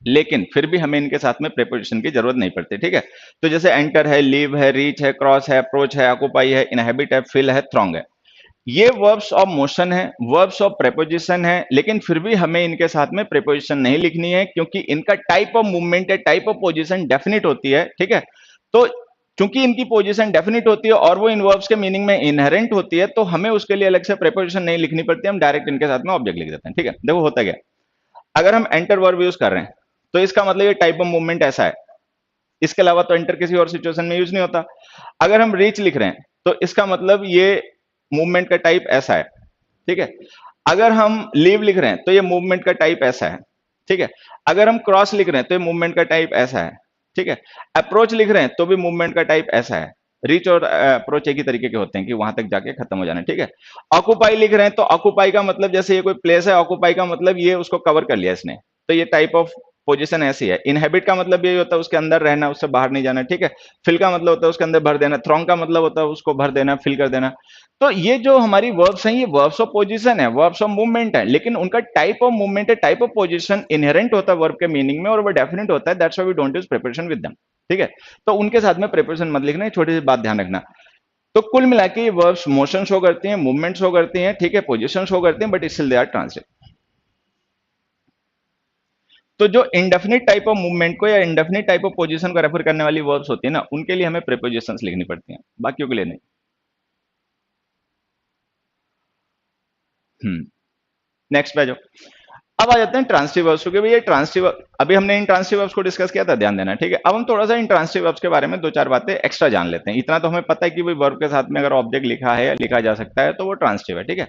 लेकिन फिर भी हमें इनके साथ में प्रेपोजिशन की जरूरत नहीं पड़ती, ठीक है। तो जैसे एंटर है, लीव है, रीच है, क्रॉस है, अप्रोच है, ऑक्युपाई है, इनहेबिट है, फिल है, थ्रॉन्ग है, ये वर्ब्स ऑफ मोशन है, वर्ब्स ऑफ प्रेपोजिशन है, लेकिन फिर भी हमें इनके साथ में प्रेपोजिशन नहीं लिखनी है क्योंकि इनका टाइप ऑफ मूवमेंट है, टाइप ऑफ पोजीशन डेफिनिट होती है, ठीक है। तो चूंकि इनकी पोजीशन डेफिनिट होती है और वो इन वर्ब्स के मीनिंग में इनहेरेंट होती है तो हमें उसके लिए अलग से प्रेपोजिशन नहीं लिखनी पड़ती, हम डायरेक्ट इनके साथ में ऑब्जेक्ट लिख देते हैं, ठीक है। देखो होता क्या, अगर हम एंटर वर्ब यूज कर रहे हैं तो इसका मतलब ये टाइप ऑफ मूवमेंट ऐसा है, इसके अलावा तो एंटर किसी और सिचुएशन में यूज नहीं होता। अगर हम रीच लिख रहे हैं तो इसका मतलब ये मूवमेंट का टाइप ऐसा है, ठीक है। अगर हम लीव लिख रहे हैं तो ये मूवमेंट का टाइप ऐसा है, ठीक है। अगर हम क्रॉस लिख रहे हैं तो ये मूवमेंट का टाइप ऐसा है, ठीक है। अप्रोच लिख रहे हैं तो भी मूवमेंट का टाइप ऐसा है। रीच और अप्रोच एक ही तरीके के होते हैं कि वहां तक जाके खत्म हो जाना, ठीक है। ऑक्यूपाई लिख रहे हैं तो ऑक्यूपाई का मतलब जैसे ये कोई प्लेस है, ऑक्यूपाई का मतलब ये उसको कवर कर लिया इसने, तो ये टाइप ऑफ पोजीशन ऐसी है। इनहेबिट का मतलब ये होता है उसके अंदर रहना, उससे बाहर नहीं जाना, ठीक है। फिल का मतलब होता है उसके अंदर भर देना, थ्रोंग का मतलब होता है उसको भर देना, फिल कर देना। तो ये जो हमारी वर्ब्स हैं ये वर्ब्स ऑफ पोजीशन है, वर्ब्स ऑफ मूवमेंट है, लेकिन उनका टाइप ऑफ मूवमेंट है, टाइप ऑफ पोजीशन इनहेरेंट होता है वर्ब के मीनिंग में और वो डेफिनेट होता है। That's why we don't use preparation with them, ठीक है। तो उनके साथ में प्रिपरेशन मत लिखना, छोटी सी बात ध्यान रखना। तो कुल मिला के ये वर्ब्स मोशन शो करती हैं, मूवमेंट शो करती हैं, ठीक है, पोजीशन शो करती हैं, but still they are transit. तो जो इंडेफिनिट टाइप ऑफ मूवमेंट को या इंडेफिनिट टाइप ऑफ पोजीशन को रेफर करने वाली वर्ब्स होती है ना, उनके लिए हमें प्रीपोजिशंस लिखनी पड़ती हैं, बाकियों के लिए नहीं। नेक्स्ट पे जाओ। अब आ जाते हैं ट्रांसिटिव वर्ब्स, क्योंकि भैया ट्रांसिटिव, अभी हमने इन ट्रांसिटिव वर्ब्स को डिस्कस किया था, ध्यान देना, ठीक है। अब हम थोड़ा सा इन ट्रांसिटिव वर्ब्स के बारे में दो चार बातें एक्स्ट्रा जान लेते हैं। इतना तो हमें पता है कि भाई वर्ब के साथ में अगर ऑब्जेक्ट लिखा है या लिखा जा सकता है तो वो ट्रांसिटिव है, ठीक है।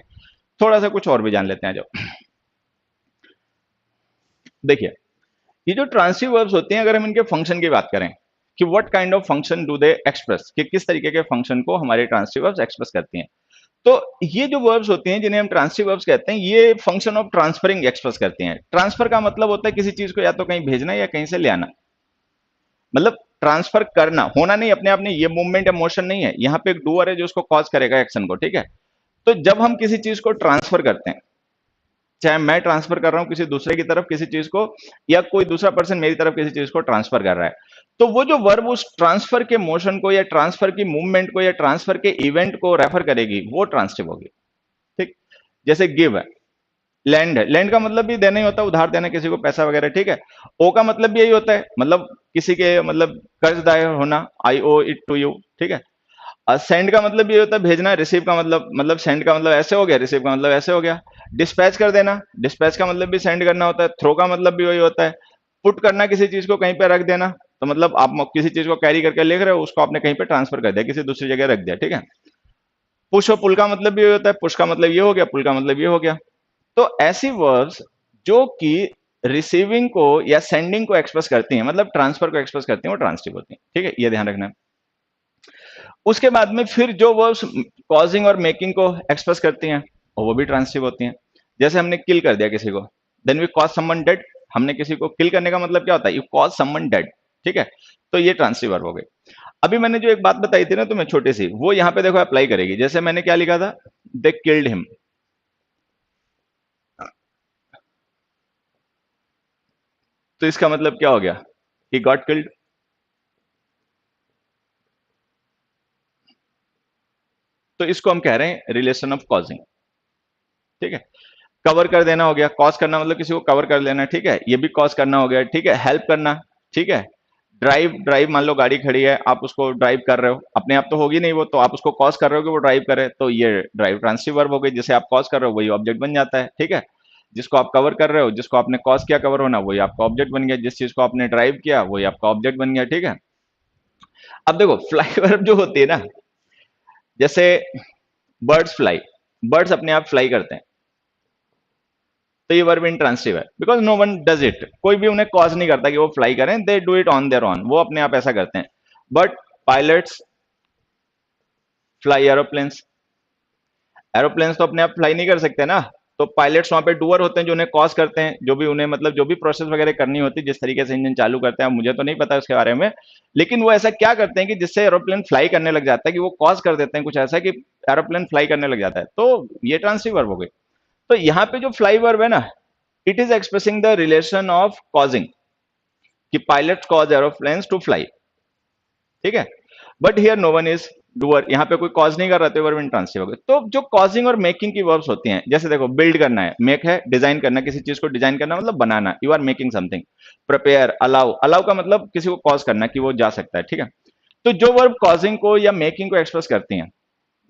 थोड़ा सा कुछ और भी जान लेते हैं। जो देखिए, ये जो ट्रांसिटिव वर्ब्स होते हैं, अगर हम इनके फंक्शन की बात करें कि what kind of function do they express, कि किस तरीके के फंक्शन को हमारे ट्रांसिटिव वर्ब्स एक्सप्रेस करती हैं, तो ये जो वर्ब्स होती हैं जिन्हें हम ट्रांसिटिव वर्ब्स कहते हैं, ये फंक्शन ऑफ ट्रांसफरिंग एक्सप्रेस करती हैं। ट्रांसफर का मतलब होता है किसी चीज को या तो कहीं भेजना या कहीं से ले आना, मतलब ट्रांसफर करना, होना नहीं अपने आप नहीं, ये मूवमेंट या मोशन नहीं है, यहाँ पे एक डूअर है जो उसको कॉज करेगा एक्शन को, ठीक है। तो जब हम किसी चीज को ट्रांसफर करते हैं, चाहे मैं ट्रांसफर कर रहा हूं किसी दूसरे की तरफ किसी चीज को, या कोई दूसरा पर्सन मेरी तरफ किसी चीज को ट्रांसफर कर रहा है, तो वो जो वर्ब उस ट्रांसफर के मोशन को या ट्रांसफर की मूवमेंट को या ट्रांसफर के इवेंट को रेफर करेगी, वो ट्रांसटिव होगी, ठीक। जैसे गिव है, लैंड है, लैंड का मतलब भी देना ही होता है, उधार देना किसी को पैसा वगैरह, ठीक है। ओ का मतलब भी यही होता है, मतलब किसी के मतलब कर्जदार होना, आई ओ इट टू यू, ठीक है। सेंड का मतलब ये होता है भेजना, रिसीव का मतलब सेंड का मतलब ऐसे हो गया, रिसीव का मतलब ऐसे हो गया। डिस्पैच कर देना, डिस्पैच का मतलब भी सेंड करना होता है। थ्रो का मतलब भी वही होता है। पुट करना, किसी चीज को कहीं पे रख देना, तो मतलब आप किसी चीज को कैरी करके लिख रहे हो, उसको आपने कहीं पे ट्रांसफर कर दिया, किसी दूसरी जगह रख दिया, ठीक है। पुश और पुल का मतलब भी वही होता है, पुश का मतलब ये हो गया, पुल का मतलब ये हो गया। तो ऐसी वर्ब्स जो कि रिसीविंग को या सेंडिंग को एक्सप्रेस करती हैं, मतलब ट्रांसफर को एक्सप्रेस करती हैं, वो ट्रांसटिव होती हैं, ठीक है, ये ध्यान रखना है। उसके बाद में फिर जो वर्ब्स कॉजिंग और मेकिंग को एक्सप्रेस करती हैं, और वो भी ट्रांसिटिव होती हैं। जैसे हमने किल कर दिया किसी को, then we cause someone dead, हमने किसी को किल करने का मतलब क्या होता है, यू कॉज समवन डेड, ठीक है। तो ये ट्रांसिटिव वर्ब हो गई। अभी मैंने जो एक बात बताई थी ना तुम्हें छोटी सी, वो यहाँ पे देखो अप्लाई करेगी। जैसे मैंने क्या लिखा था, दे किल्ड हिम, तो इसका मतलब क्या हो गया, ही गॉट किल्ड। तो इसको हम कह रहे हैं रिलेशन ऑफ कॉजिंग, ठीक है। कवर कर देना हो गया, कॉज करना मतलब किसी को कवर कर लेना, ठीक है, ये भी कॉज करना हो गया, ठीक है। हेल्प करना, ठीक है। ड्राइव, ड्राइव मान लो गाड़ी खड़ी है, आप उसको ड्राइव कर रहे हो, अपने आप तो होगी नहीं वो, तो आप उसको कॉज कर रहे हो कि वो ड्राइव करे, तो ये ड्राइव ट्रांसिटिव वर्ब हो गई। जिसे आप कॉज कर रहे हो वही ऑब्जेक्ट बन जाता है, ठीक है। जिसको आप कवर कर रहे हो, जिसको आपने कॉज किया कवर होना, वही आपका ऑब्जेक्ट बन गया। जिस चीज को आपने ड्राइव किया वही आपका ऑब्जेक्ट बन गया, ठीक है। अब देखो फ्लाई वर्ब जो होती है ना, जैसे बर्ड्स फ्लाई, बर्ड्स अपने आप फ्लाई करते हैं, तो ये वर्ब इंट्रांसिटिव है, because no one does it, कोई भी उन्हें कॉज नहीं करता कि वो फ्लाई करें, they do it on their on, वो अपने आप ऐसा करते हैं। But pilots fly aeroplanes, aeroplanes तो अपने आप फ्लाई नहीं कर सकते ना, तो पायलट्स वहां पे डूअर होते हैं जो उन्हें कॉज करते हैं, जो भी उन्हें मतलब जो भी प्रोसेस वगैरह करनी होती है, जिस तरीके से इंजन चालू करते हैं, मुझे तो नहीं पता उसके बारे में, लेकिन वो ऐसा क्या करते हैं कि जिससे एरोप्लेन फ्लाई करने लग जाता है, कि वो कॉज कर देते हैं कुछ ऐसा कि एरोप्लेन फ्लाई करने लग जाता है, तो ये ट्रांसिटिव वर्ब हो गई। तो यहाँ पे जो फ्लाई वर्ब है ना, it is expressing the relation of causing, कि pilot cause aeroplanes to fly, ठीक है। But here no one is doer, यहाँ पे कोई कॉज नहीं कर रहा, तो वर्ब इंट्रांसिटिव हो गई। तो जो कॉजिंग और मेकिंग की वर्ब्स होती हैं, जैसे देखो बिल्ड करना है, मेक है डिजाइन करना, किसी चीज को डिजाइन करना मतलब बनाना, you are making something. Prepare, allow, allow का मतलब किसी को कॉज करना कि वो जा सकता है, ठीक है। तो जो वर्ब कॉजिंग को या मेकिंग को एक्सप्रेस करती हैं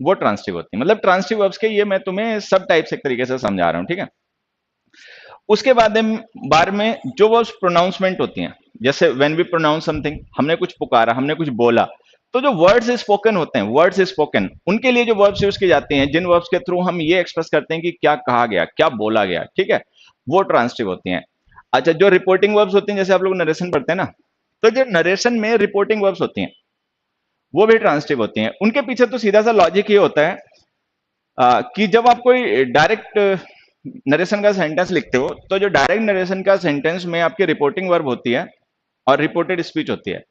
वो ट्रांसिटिव होती है। मतलब ट्रांसिटिव वर्ब्स के ये मैं तुम्हें सब टाइप से एक तरीके से समझा रहा हूं, ठीक है। उसके बाद बार में जो वर्ब्स प्रोनाउंसमेंट होती हैं, जैसे व्हेन वी प्रोनाउंस समथिंग, हमने कुछ पुकारा, हमने कुछ बोला, तो जो वर्ड्स स्पोकन होते हैं, वर्ड्स स्पोकन, उनके लिए जो वर्ब्स यूज की जाती हैं, जिन वर्ब्स के थ्रू हम ये एक्सप्रेस करते हैं कि क्या कहा गया, क्या बोला गया, ठीक है, वो ट्रांसटिव होती हैं। अच्छा, जो रिपोर्टिंग वर्ब्स होती हैं, जैसे आप लोग नरेशन पढ़ते हैं ना, तो जो नरेशन में रिपोर्टिंग वर्ब्स होती हैं वो भी ट्रांसटिव होती हैं। उनके पीछे तो सीधा सा लॉजिक ये होता है कि जब आप कोई डायरेक्ट नरेशन का सेंटेंस लिखते हो, तो जो डायरेक्ट नरेशन का सेंटेंस में आपकी रिपोर्टिंग वर्ब होती है और रिपोर्टेड स्पीच होती है,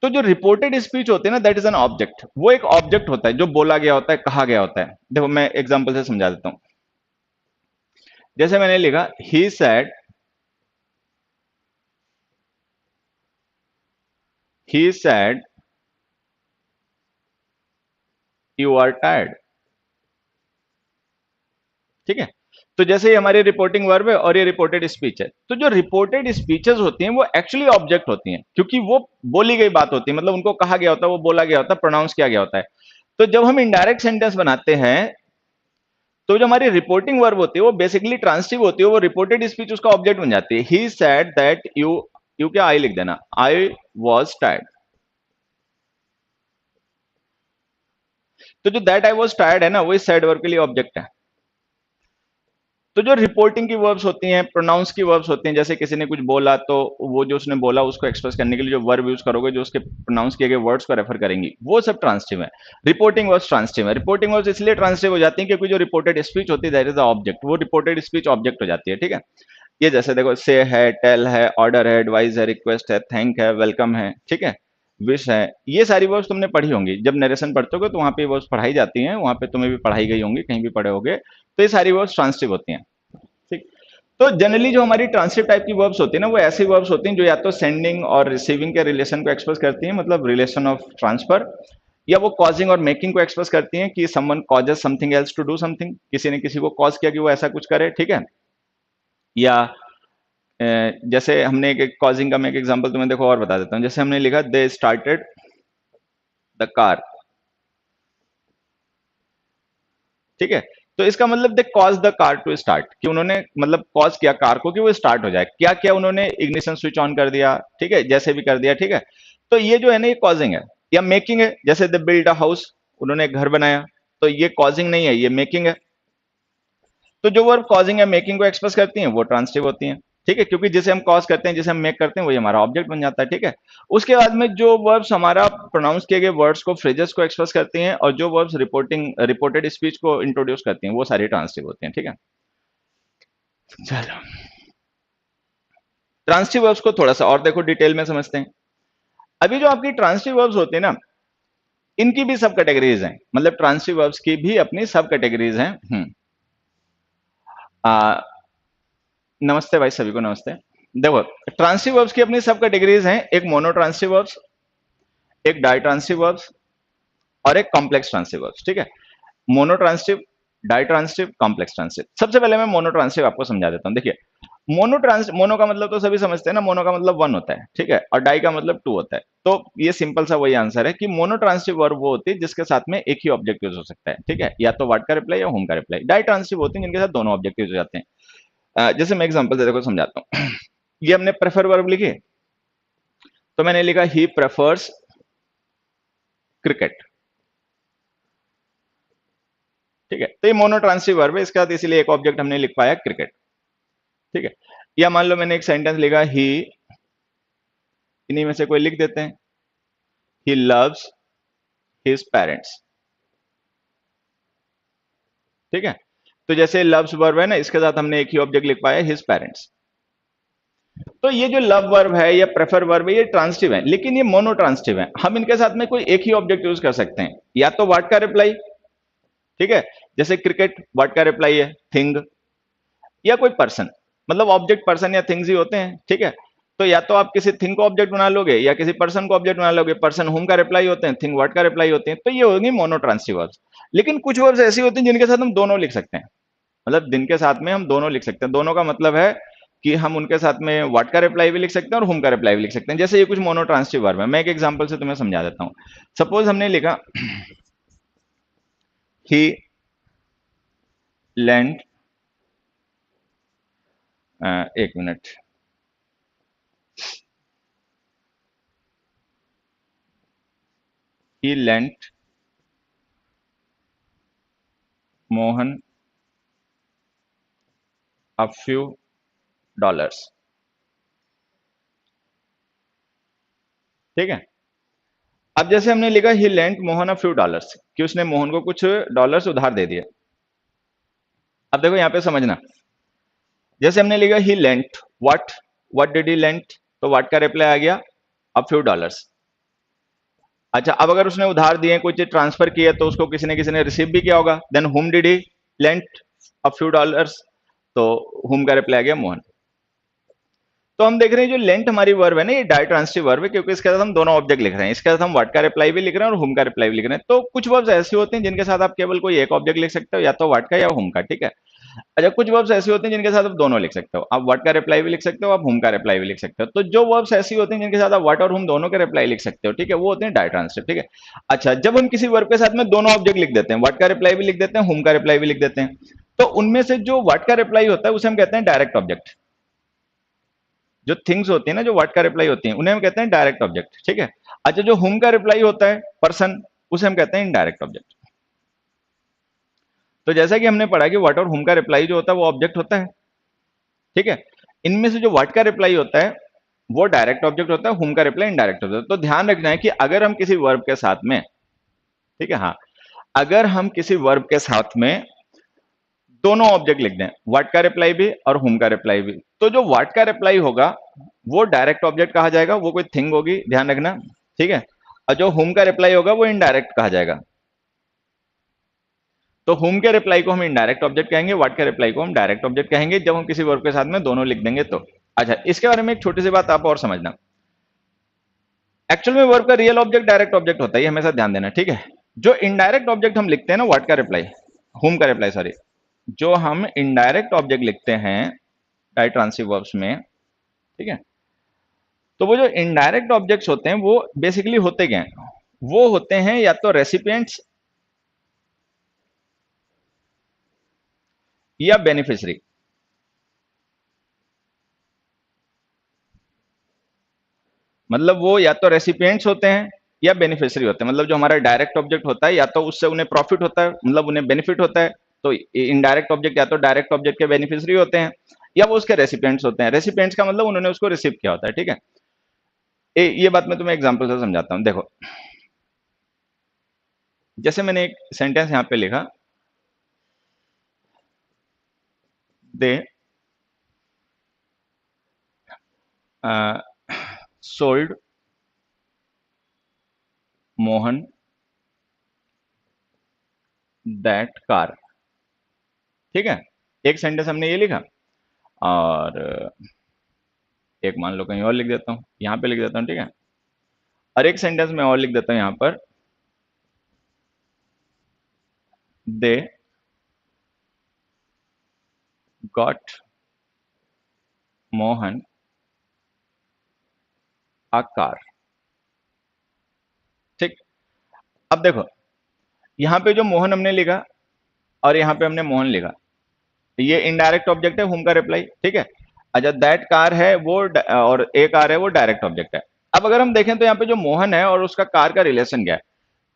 तो जो रिपोर्टेड स्पीच होती है ना, दैट इज एन ऑब्जेक्ट। वो एक ऑब्जेक्ट होता है जो बोला गया होता है, कहा गया होता है। देखो मैं एग्जांपल से समझा देता हूं। जैसे मैंने लिखा ही सैड यू आर टायर्ड, ठीक है। तो जैसे ये हमारी रिपोर्टिंग वर्ब है और ये रिपोर्टेड स्पीच है, तो जो रिपोर्टेड स्पीचेस होती हैं वो एक्चुअली ऑब्जेक्ट होती हैं, क्योंकि वो बोली गई बात होती है, मतलब उनको कहा गया होता है, वो बोला गया होता है, प्रोनाउंस किया गया होता है। तो जब हम इनडायरेक्ट सेंटेंस बनाते हैं, तो जो हमारी रिपोर्टिंग वर्ब होती है वो बेसिकली ट्रांसिटिव होती है, वो रिपोर्टेड स्पीच उसका ऑब्जेक्ट बन जाती है। ही सेड दैट यू क्या आई लिख देना, आई वॉज टायर्ड। तो जो दैट आई वॉज टायर्ड है ना, वो इस सैड वर्ब के लिए ऑब्जेक्ट है। तो जो रिपोर्टिंग की वर्ब्स होती हैं, प्रोनाउंस की वर्ब्स होती हैं, जैसे किसी ने कुछ बोला, तो वो जो उसने बोला उसको एक्सप्रेस करने के लिए जो वर्ब यूज करोगे, जो उसके प्रोनाउंस किए गए वर्ड्स को रेफर करेंगी, वो सब ट्रांसटिव है। रिपोर्टिंग वर्ब्स ट्रांसटिव है। रिपोर्टिंग वर्ब्स इसलिए ट्रांसटिव हो जाती हैं क्योंकि जो रिपोर्टेड स्पीच होती है दैट इज द ऑब्जेक्ट, वो रिपोर्टेड स्पीच ऑब्जेक्ट हो जाती है, ठीक है। ये जैसे देखो, से है, टेल है, ऑर्डर है, एडवाइस है, रिक्वेस्ट है, थैंक है, वेलकम है, ठीक है, विश है, ये सारी वर्ड्स तुमने पढ़ी होंगी। जब नरेशन पढ़ते हो तो वहां पे वर्ड्स पढ़ाई जाती हैं, वहां पे तुम्हें भी पढ़ाई गई होंगी, कहीं भी पढ़े होगे। तो ये सारी वर्ड्स ट्रांसटिव होती हैं, ठीक। तो जनरली जो हमारी ट्रांसिटिव टाइप की वर्ब्स होती है ना, वो ऐसी वर्ब्स होती हैं जो या तो सेंडिंग और रिसीविंग के रिलेशन को एक्सप्रेस करती हैं, मतलब रिलेशन ऑफ ट्रांसफर, या वो कॉजिंग और मेकिंग को एक्सप्रेस करती हैं कि someone causes something else to do something, किसी ने किसी को कॉज किया कि वो ऐसा कुछ करे, ठीक है। या जैसे हमने एक कॉजिंग का मैं एक एग्जांपल तुम्हें देखो और बता देता हूँ। जैसे हमने लिखा दे स्टार्टेड द कार, ठीक है। तो इसका मतलब they cause the car to start, कि उन्होंने मतलब कॉज किया कार को कि वो स्टार्ट हो जाए। क्या किया उन्होंने, इग्निशन स्विच ऑन कर दिया, ठीक है, जैसे भी कर दिया, ठीक है। तो ये जो है ना, ये कॉजिंग है। या मेकिंग है, जैसे दे बिल्ड अ हाउस, उन्होंने एक घर बनाया, तो ये कॉजिंग नहीं है, ये मेकिंग है। तो जो वर्ब कॉजिंग या मेकिंग को एक्सप्रेस करती हैं वो ट्रांसिटिव होती हैं, ठीक है, क्योंकि जिसे हम कॉज करते हैं, जिसे हम मेक करते हैं, वही हमारा ऑब्जेक्ट बन जाता है, ठीक है। उसके बाद में जो वर्ब्स हमारा प्रोनाउंस किए गए वर्ड्स को, फ्रेजेस को एक्सप्रेस करती हैं, और जो वर्ब्स रिपोर्टेड स्पीच को इंट्रोड्यूस करती हैं, वो सारी ट्रांसिटिव होती हैं, ठीक है। चलो, ट्रांसिटिव वर्ब्स को थोड़ा सा और देखो डिटेल में समझते हैं। अभी जो आपकी ट्रांसिटिव वर्ब्स होती है ना, इनकी भी सब कैटेगरीज हैं, मतलब ट्रांसिटिव वर्ब्स की भी अपनी सब कैटेगरीज हैं। आ, नमस्ते भाई, सभी को नमस्ते। देखो, ट्रांसिटिव वर्ब्स की अपनी सब कैटेगरीज हैं। एक मोनो ट्रांसिटिव वर्ब्स, एक डाई ट्रांसिटिव वर्ब्स, और एक कॉम्प्लेक्स ट्रांसिटिव वर्ब्स, ठीक है। Monotransitive, ditransitive, complex transitive. सबसे पहले मैं मोनो ट्रांसिटिव आपको समझा देता हूं। देखिए, मोनो का मतलब तो सभी समझते हैं ना, मोनो का मतलब वन होता है, ठीक है, और डाई का मतलब टू होता है। तो ये सिंपल सा वही आंसर है कि मोनो ट्रांसिटिव वर्ब वो होती है जिसके साथ में एक ही ऑब्जेक्ट यूज हो सकता है, ठीक है, या तो व्हाट का रिप्लाई या होम का रिप्लाई। डाई ट्रांसिटिव होती है जिनके साथ दोनों ऑब्जेक्ट यूज हो जाते हैं। जैसे मैं एग्जांपल दे देखो समझाता हूँ। ये हमने प्रेफर वर्ब लिखी, तो मैंने लिखा ही प्रेफर्स क्रिकेट, ठीक है। तो ये मोनो ट्रांसिटिव वर्ब है, इसके साथ इसीलिए एक ऑब्जेक्ट हमने लिख पाया क्रिकेट, ठीक है। या मान लो मैंने एक सेंटेंस लिखा ही, इन्हीं में से कोई लिख देते हैं, ही लव्स हिज पेरेंट्स, ठीक है। तो जैसे लव्स वर्ब है ना, इसके साथ हमने एक ही ऑब्जेक्ट लिख पाया हिज पेरेंट्स। तो ये जो लव वर्ब है या प्रेफर वर्ब है, ये ट्रांसिटिव है, लेकिन ये मोनो ट्रांसिटिव है। हम इनके साथ में कोई एक ही ऑब्जेक्ट यूज कर सकते हैं, या तो व्हाट का रिप्लाई, ठीक है, जैसे क्रिकेट व्हाट का रिप्लाई है थिंग, या कोई पर्सन, मतलब ऑब्जेक्ट पर्सन या थिंग्स ही होते हैं, ठीक है। तो या तो आप किसी थिंग को ऑब्जेक्ट बना लोगे या किसी पर्सन को ऑब्जेक्ट बना लोगे। पर्सन होम का रिप्लाई होते हैं, थिंग व्हाट का रिप्लाई होते हैं। तो ये होगी मोनो ट्रांसिटिव वर्ब्स। लेकिन कुछ वर्ब्स ऐसी होती हैं जिनके साथ हम दोनों लिख सकते हैं, मतलब जिनके साथ में हम दोनों लिख सकते हैं। दोनों का मतलब है कि हम उनके साथ में व्हाट का रिप्लाई भी लिख सकते हैं और होम का रिप्लाई भी लिख सकते हैं। जैसे ये कुछ मोनो ट्रांसिटिव वर्ब है, मैं एक एग्जांपल से तुम्हें समझा देता हूं। सपोज हमने लिखा ही लेंट एक मिनट। He lent Mohan a few dollars. ठीक है। अब जैसे हमने लिखा he lent Mohan a few dollars, कि उसने मोहन को कुछ डॉलर्स उधार दे दिए। अब देखो यहां पे समझना, जैसे हमने लिखा he lent what, what did he lent, तो व्हाट का रिप्लाई आ गया अ फ्यू डॉलर्स। अच्छा, अब अगर उसने उधार दिए, कोई चीज ट्रांसफर की है, तो उसको किसी ने रिसीव भी किया होगा, then whom did he lent a few dollars, तो हुम का रिप्लाई आ गया मोहन। तो हम देख रहे हैं जो लेंट हमारी वर्ब है ना, ये डायट्रांसिटिव वर्ब है, क्योंकि इसके साथ हम दोनों ऑब्जेक्ट लिख रहे हैं। इसके साथ हम व्हाट का रिप्लाई भी लिख रहे हैं और हुम का रिप्लाई भी लिख रहे हैं। तो कुछ वर्ब्स ऐसे होते हैं जिनके साथ आप केवल कोई एक ऑब्जेक्ट लिख सकते हो, या तो व्हाट का या हुम का। ठीक है। अच्छा, कुछ वर्ब्स ऐसे होते हैं जिनके साथ आप दोनों लिख सकते हो, आप व्हाट का रिप्लाई भी लिख सकते हो, आप हुम का रिप्लाई भी लिख सकते हो। तो जो वर्ब्स ऐसी होती हैं जिनके साथ आप व्हाट और हुम दोनों के रिप्लाई लिख सकते हो, ठीक है, वो होते हैं डायट्रांसिटिव। ठीक है। अच्छा, जब हम किसी वर्ब के साथ में दोनों ऑब्जेक्ट लिख देते हैं, व्हाट का रिप्लाई भी लिख देते हैं, हुम का रिप्लाई भी लिख देते हैं, तो उनमें से जो व्हाट का रिप्लाई होता है उसे हम कहते हैं डायरेक्ट ऑब्जेक्ट। जो थिंग्स होती है ना, जो व्हाट का रिप्लाई होती है, उन्हें हम कहते हैं डायरेक्ट ऑब्जेक्ट। ठीक है। अच्छा, जो हुम का रिप्लाई होता है पर्सन, उसे हम कहते हैं इनडायरेक्ट ऑब्जेक्ट। तो जैसा कि हमने पढ़ा कि व्हाट और हुम का रिप्लाई जो होता है वो ऑब्जेक्ट होता है। ठीक है। इनमें से जो व्हाट का रिप्लाई होता है वो डायरेक्ट ऑब्जेक्ट होता है, हुम का रिप्लाई इनडायरेक्ट होता है। तो ध्यान रखना है कि अगर हम किसी वर्ब के साथ में, ठीक है, हाँ, अगर हम किसी वर्ब के साथ में दोनों ऑब्जेक्ट लिख दें, व्हाट का रिप्लाई भी और हुम का रिप्लाई भी, तो जो व्हाट का रिप्लाई होगा वो डायरेक्ट ऑब्जेक्ट कहा जाएगा, वो कोई थिंग होगी, ध्यान रखना। ठीक है। और जो हुम का रिप्लाई होगा वो इनडायरेक्ट कहा जाएगा। तो हुम के रिप्लाई को हम इनडायरेक्ट ऑब्जेक्ट कहेंगे, व्हाट के रिप्लाई को हम डायरेक्ट ऑब्जेक्ट कहेंगे, जब हम किसी वर्ब के साथ में दोनों लिख देंगे तो। अच्छा, इसके बारे में एक छोटी सी बात आप और समझना। एक्चुअल में वर्ब का रियल ऑब्जेक्ट डायरेक्ट ऑब्जेक्ट होता है, ये हमेशा ध्यान देना। ठीक है। जो इनडायरेक्ट ऑब्जेक्ट हम लिखते हैं ना, व्हाट का रिप्लाई, हुम का रिप्लाई सॉरी, जो हम इनडायरेक्ट ऑब्जेक्ट लिखते हैं डायट्रांसिटिव वर्ब्स में, ठीक है, तो वो जो इनडायरेक्ट ऑब्जेक्ट्स होते हैं वो बेसिकली होते क्या हैं, वो होते हैं या तो रेसिपिएंट्स या बेनिफिशियरी। मतलब वो या तो रेसिपिएंट्स होते हैं या बेनिफिशियरी होते हैं। मतलब जो हमारा डायरेक्ट ऑब्जेक्ट होता है या तो उससे उन्हें प्रॉफिट होता है, मतलब उन्हें बेनिफिट होता है, तो इनडायरेक्ट ऑब्जेक्ट या तो डायरेक्ट ऑब्जेक्ट के बेनिफिशियरी होते हैं, या वो उसके रेसिपिएंट्स होते हैं। रेसिपिएंट्स का मतलब उन्होंने उसको रिसीव किया होता है। ठीक है। ये बात मैं तुम्हें एग्जांपल से समझाता हूं। देखो, जैसे मैंने एक सेंटेंस यहां पे लिखा, they sold Mohan that car. ठीक है। एक सेंटेंस हमने ये लिखा, और एक मान लो कहीं और लिख देता हूं, यहां पे लिख देता हूं। ठीक है। और एक सेंटेंस में और लिख देता हूं यहां पर, they got Mohan a car. ठीक। अब देखो, यहां पे जो मोहन हमने लिखा और यहां पे हमने मोहन लिखा, ये इनडायरेक्ट ऑब्जेक्ट है, हुम का रिप्लाई। ठीक है। अच्छा, दैट कार है वो और ए कार है वो डायरेक्ट ऑब्जेक्ट है। अब अगर हम देखें तो यहाँ पे जो मोहन है और उसका कार का रिलेशन क्या है,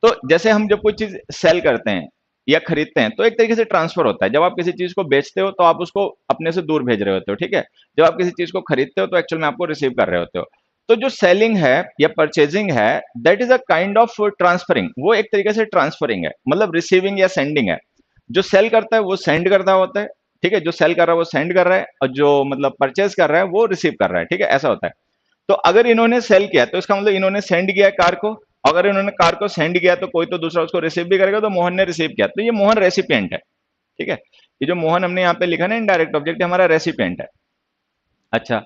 तो जैसे हम जब कोई चीज सेल करते हैं या खरीदते हैं, तो एक तरीके से ट्रांसफर होता है। जब आप किसी चीज को बेचते हो तो आप उसको अपने से दूर भेज रहे होते हो। ठीक है। जब आप किसी चीज को खरीदते हो तो एक्चुअल में आपको रिसीव कर रहे होते हो। तो जो सेलिंग है या परचेजिंग है, that is a kind of transferring, वो एक तरीके से ट्रांसफरिंग है, मतलब रिसीविंग या सेंडिंग है। जो सेल करता है वो सेंड करता होता है। ठीक है। जो सेल कर रहा है वो सेंड कर रहा है, और जो मतलब परचेज कर रहा है वो रिसीव कर रहा है। ठीक है, ऐसा होता है। तो अगर इन्होंने सेल किया तो इसका मतलब इन्होंने सेंड किया कार को। अगर इन्होंने कार को सेंड किया तो कोई तो दूसरा उसको रिसीव भी करेगा, तो मोहन ने रिसीव किया, तो ये मोहन रेसिपिएंट है। ठीक है। ये जो मोहन हमने यहाँ पे लिखा ना इनडायरेक्ट ऑब्जेक्ट, हमारा रेसिपिएंट है। अच्छा,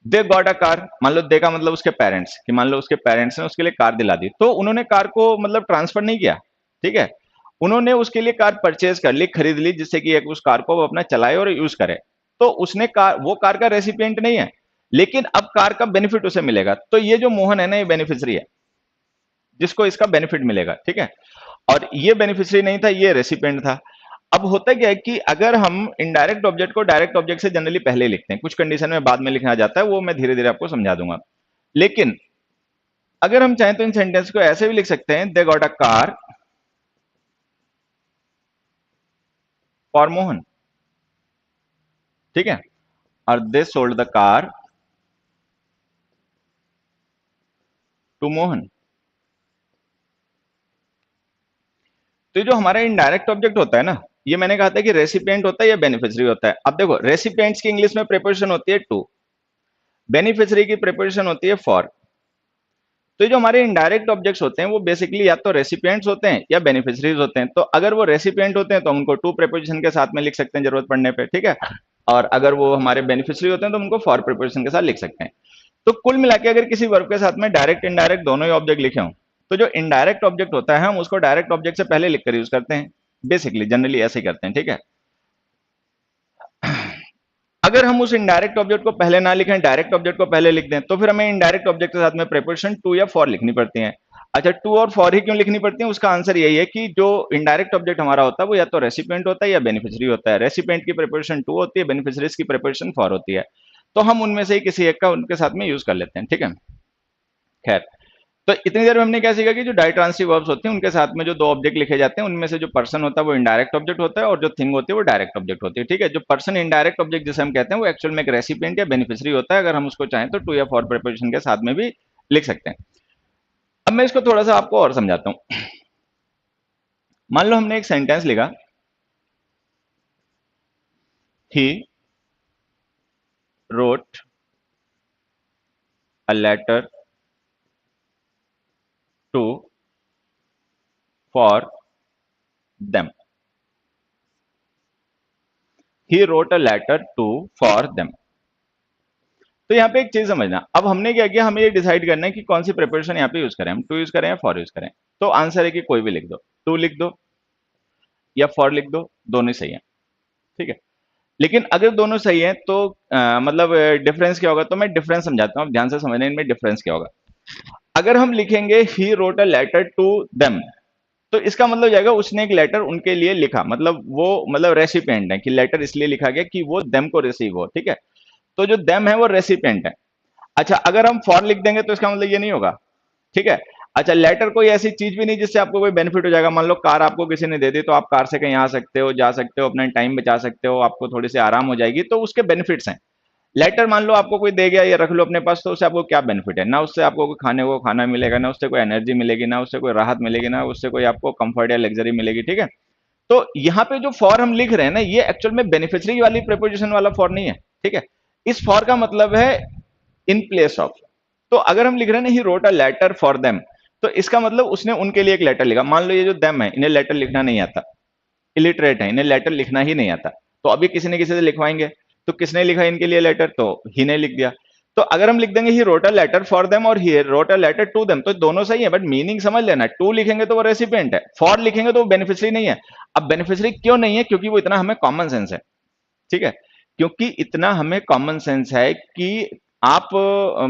दे गॉट अ कार, मान लो दे का मतलब उसके पेरेंट्स, कि मान लो उसके पेरेंट्स ने उसके लिए कार दिला दी, तो उन्होंने कार को मतलब ट्रांसफर नहीं किया। ठीक है। उन्होंने उसके लिए कार परचेज कर ली, खरीद ली, जिससे कि एक उस कार को वो अपना चलाए और यूज करे। तो उसने कार, वो कार का रेसिपिएंट नहीं है, लेकिन अब कार का बेनिफिट उसे मिलेगा। तो ये जो मोहन है ना, ये बेनिफिशियरी है जिसको इसका बेनिफिट मिलेगा। ठीक है। और ये बेनिफिशियरी नहीं था, ये रेसिपिएंट था। अब होता क्या है कि अगर हम इनडायरेक्ट ऑब्जेक्ट को डायरेक्ट ऑब्जेक्ट से जनरली पहले लिखते हैं, कुछ कंडीशन में बाद में लिखना जाता है, वो मैं धीरे धीरे आपको समझा दूंगा। लेकिन अगर हम चाहें तो इन सेंटेंस को ऐसे भी लिख सकते हैं, they got a car for Mohan, ठीक है, और they sold the car to Mohan. तो ये जो हमारा इनडायरेक्ट ऑब्जेक्ट होता है ना, ये मैंने कहा था कि रेसिपिएंट होता है या बेनिफिशियरी होता है। अब देखो, रेसिपिएंट्स की इंग्लिश में प्रीपोजिशन होती है टू, बेनिफिशियरी की प्रीपोजिशन होती है फॉर। तो ये जो हमारे इनडायरेक्ट ऑब्जेक्ट्स होते हैं वो बेसिकली या तो रेसिपिएंट्स होते हैं या बेनिफिशियरीज होते हैं। तो अगर वो रेसिपिएंट होते हैं तो हम उनको टू प्रीपोजिशन के साथ में लिख सकते हैं जरूरत पड़ने पे, ठीक है। और अगर वो हमारे बेनिफिशियरी होते हैं तो हम उनको फॉर प्रीपोजिशन के साथ लिख सकते हैं। तो कुल मिला के अगर किसी वर्ब के साथ में डायरेक्ट इनडायरेक्ट दोनों ही ऑब्जेक्ट लिखे हों, तो जो इनडायरेक्ट ऑब्जेक्ट होता है हम उसको डायरेक्ट ऑब्जेक्ट से पहले लिखकर यूज करते हैं, बेसिकली जनरली ऐसे ही करते हैं, ठीक है। अगर हम उस इनडायरेक्ट ऑब्जेक्ट को पहले ना लिखें, डायरेक्ट ऑब्जेक्ट को पहले लिख दें, तो फिर हमें इनडायरेक्ट ऑब्जेक्ट के साथ में प्रीपोजिशन टू या फॉर लिखनी पड़ती है। अच्छा, टू और फॉर ही क्यों लिखनी पड़ती है? उसका आंसर यही है कि जो इनडायरेक्ट ऑब्जेक्ट हमारा होता है वो या तो रेसिपिएंट होता है या बेनिफिशियरी होता है। रेसिपिएंट की प्रीपोजिशन टू होती है, बेनिफिशियरीज की प्रीपोजिशन फॉर होती है। तो हम उनमें से ही किसी एक का उनके साथ में यूज कर लेते हैं, ठीक है। खैर, तो इतनी देर में हमने क्या सीखा कि जो डाइट्रांसिटिव वर्ब्स होते हैं उनके साथ में जो दो ऑब्जेक्ट लिखे जाते हैं उनमें से जो पर्सन होता है वो इनडायरेक्ट ऑब्जेक्ट होता है और जो थिंग होती है वो डायरेक्ट ऑब्जेक्ट होती है, ठीक है। जो पर्सन इनडायरेक्ट ऑब्जेक्ट जिसे हम कहते हैं वो एक्चुअल में एक रेसिपिएंट या बेनिफिशियरी होता है। अगर हम उसको चाहें तो टू या फॉर प्रीपोजिशन के साथ में भी लिख सकते हैं। अब मैं इसको थोड़ा सा आपको और समझाता हूं। मान लो हमने एक सेंटेंस लिखा, ही wrote a letter to for them. He wrote a letter to for them. तो यहाँ पे एक चीज समझना, अब हमने क्या किया, हमें ये डिसाइड करना है कि कौन सी प्रिपरेशन यहाँ पे यूज करें, हम टू यूज करें या फॉर यूज करें। तो आंसर है कि कोई भी लिख दो, टू लिख दो या फॉर लिख दो, दोनों ही सही है, ठीक है। लेकिन अगर दोनों सही है तो मतलब डिफरेंस क्या होगा, तो मैं डिफरेंस समझाता हूँ, ध्यान से समझना इनमें डिफरेंस क्या होगा। अगर हम लिखेंगे he wrote a letter to them, तो इसका मतलब जाएगा उसने एक लेटर उनके लिए लिखा, मतलब वो मतलब रेसिपिएंट है, कि लेटर इसलिए लिखा गया कि वो देम को रिसीव हो, ठीक है। तो जो देम है वो रेसिपिएंट है। अच्छा, अगर हम फॉर लिख देंगे तो इसका मतलब ये नहीं होगा, ठीक है। अच्छा, लेटर कोई ऐसी चीज भी नहीं जिससे आपको कोई बेनिफिट हो जाएगा। मान लो कार आपको किसी ने दे दी, तो आप कार से कहीं आ सकते हो, जा सकते हो, अपना टाइम बचा सकते हो, आपको थोड़ी सी आराम हो जाएगी, तो उसके बेनिफिट्स हैं। लेटर मान लो आपको कोई दे गया, ये रख लो अपने पास, तो उससे आपको क्या बेनिफिट है? ना उससे आपको कोई खाने को खाना मिलेगा, ना उससे कोई एनर्जी मिलेगी, ना उससे कोई राहत मिलेगी, ना उससे कोई आपको कंफर्ट या लग्जरी मिलेगी, ठीक है। तो यहाँ पे जो फॉर हम लिख रहे हैं ना, ये एक्चुअल में बेनिफिशियरी वाली प्रीपोजिशन वाला फॉर नहीं है, ठीक है। इस फॉर का मतलब है इन प्लेस ऑफ। तो अगर हम लिख रहे हैं ना he wrote a letter for them, तो इसका मतलब उसने उनके लिए एक लेटर लिखा। मान लो ये जो देम है, इन्हें लेटर लिखना नहीं आता, इलिटरेट है, इन्हें लेटर लिखना ही नहीं आता, तो अभी किसी ने किसी से लिखवाएंगे, तो किसने लिखा इनके लिए लेटर? तो ही ने लिख दिया। तो अगर हम लिख देंगे he wrote a letter for them और he wrote a letter to them, तो दोनों सही है, बट मीनिंग समझ लेना, टू लिखेंगे तो वो रेसिपिएंट है, फॉर लिखेंगे तो वो बेनिफिशियरी नहीं है। अब बेनिफिशियरी क्यों नहीं है? क्योंकि वो इतना हमें कॉमन सेंस है, ठीक है। क्योंकि इतना हमें कॉमन सेंस है कि आप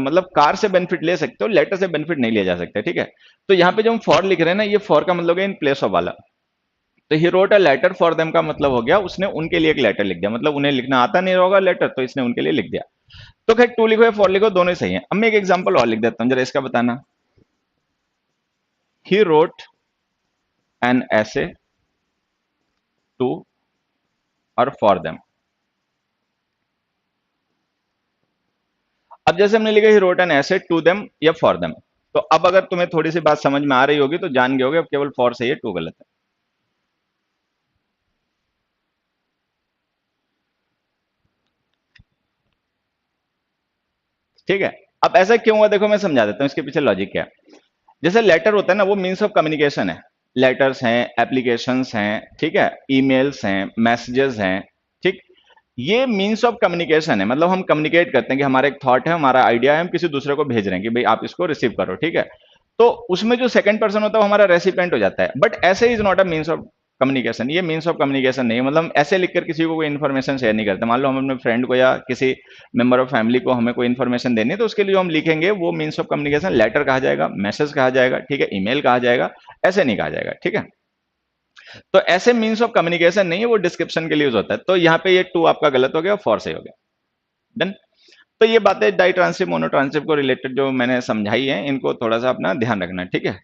मतलब कार से बेनिफिट ले सकते हो, लेटर से बेनिफिट नहीं लिया जा सकता, ठीक है। तो यहाँ पे जो हम फॉर लिख रहे हैं ना, ये फॉर का मतलब है इन प्लेस ऑफ वाला। तो he wrote a letter for them का मतलब हो गया उसने उनके लिए एक लेटर लिख दिया, मतलब उन्हें लिखना आता नहीं होगा लेटर, तो इसने उनके लिए लिख दिया। तो खैर, टू लिखो या फॉर लिखो, दोनों ही सही है। अब मैं एक एग्जांपल और लिख देता हूं, जरा इसका बताना। ही रोट एन ऐसे टू और फॉर देम। अब जैसे हमने लिखा ही रोट एन ऐसे टू देम या फॉर देम, तो अब अगर तुम्हें थोड़ी सी बात समझ में आ रही होगी तो जान गए होगे अब केवल फॉर सही है, टू गलत है, ठीक है। अब ऐसा क्यों हुआ, देखो मैं समझा देता हूं इसके पीछे लॉजिक क्या है। जैसे लेटर होता है ना, वो मीन्स ऑफ कम्युनिकेशन है, लेटर्स हैं, एप्लीकेशंस हैं, ठीक है, ईमेल्स हैं, मैसेजेस हैं, ठीक। ये मीन्स ऑफ कम्युनिकेशन है, मतलब हम कम्युनिकेट करते हैं कि हमारा एक थॉट है, हमारा आइडिया है, हम किसी दूसरे को भेज रहे हैं कि भाई आप इसको रिसीव करो, ठीक है। तो उसमें जो सेकंड पर्सन होता है वो हमारा रेसिपेंट हो जाता है, बट ऐसे is not a means of communication, ये मीन्स ऑफ कम्युनिकेशन नहीं है। मतलब हम ऐसे लिखकर किसी को कोई इन्फॉर्मेशन शेयर नहीं करते। मान लो हम अपने फ्रेंड को या किसी मेंबर ऑफ फैमिली को हमें कोई इन्फॉर्मेशन देनी है, तो उसके लिए जो हम लिखेंगे वो मीन्स ऑफ कम्युनिकेशन लेटर कहा जाएगा, मैसेज कहा जाएगा, ठीक है, ईमेल कहा जाएगा, ऐसे नहीं कहा जाएगा, ठीक है। तो ऐसे मीन्स ऑफ कम्युनिकेशन नहीं है, वो डिस्क्रिप्शन के लिए यूज होता है। तो यहाँ पे ये टू आपका गलत हो गया, फॉर सही हो गया। डन। तो ये बातें डाई ट्रांसिव मोनो ट्रांसिव को रिलेटेड जो मैंने समझाई है, इनको थोड़ा सा अपना ध्यान रखना है, ठीक है।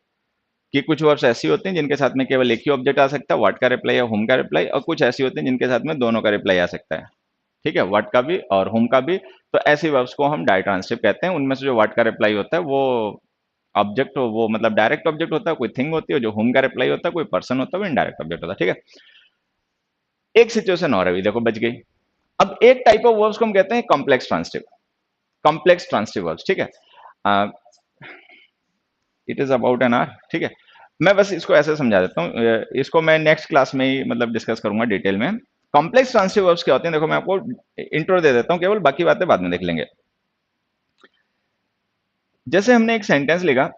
कि कुछ वर्ब्स ऐसी होते हैं जिनके साथ में केवल एक ही ऑब्जेक्ट आ सकता है, व्हाट का रिप्लाई या होम का रिप्लाई, और कुछ ऐसी होती हैं जिनके साथ में दोनों का रिप्लाई आ सकता है, ठीक है, व्हाट का भी और होम का भी। तो ऐसी वर्ब्स को हम डाई ट्रांसिव कहते हैं। उनमें से जो व्हाट का रिप्लाई होता है वो ऑब्जेक्ट हो, वो मतलब डायरेक्ट ऑब्जेक्ट होता है, कोई थिंग होती है। जो होम का रिप्लाई होता है कोई पर्सन होता है, वो इनडायरेक्ट ऑब्जेक्ट होता है, ठीक है। एक सिचुएशन और है, अभी देखो बच गई। अब एक टाइप ऑफ वर्ब्स को हम कहते हैं complex transitive, complex transitive verbs, ठीक है। It is about N R, ठीक है। मैं बस इसको ऐसे समझा देता हूँ, इसको मैं नेक्स्ट क्लास में ही मतलब डिस्कस करूंगा डिटेल में। कॉम्प्लेक्स ट्रांसिटिव वर्ब्स क्या होते हैं, देखो मैं आपको इंट्रो दे देता हूँ केवल, बाकी बातें बाद में देख लेंगे। जैसे हमने एक सेंटेंस लिखा,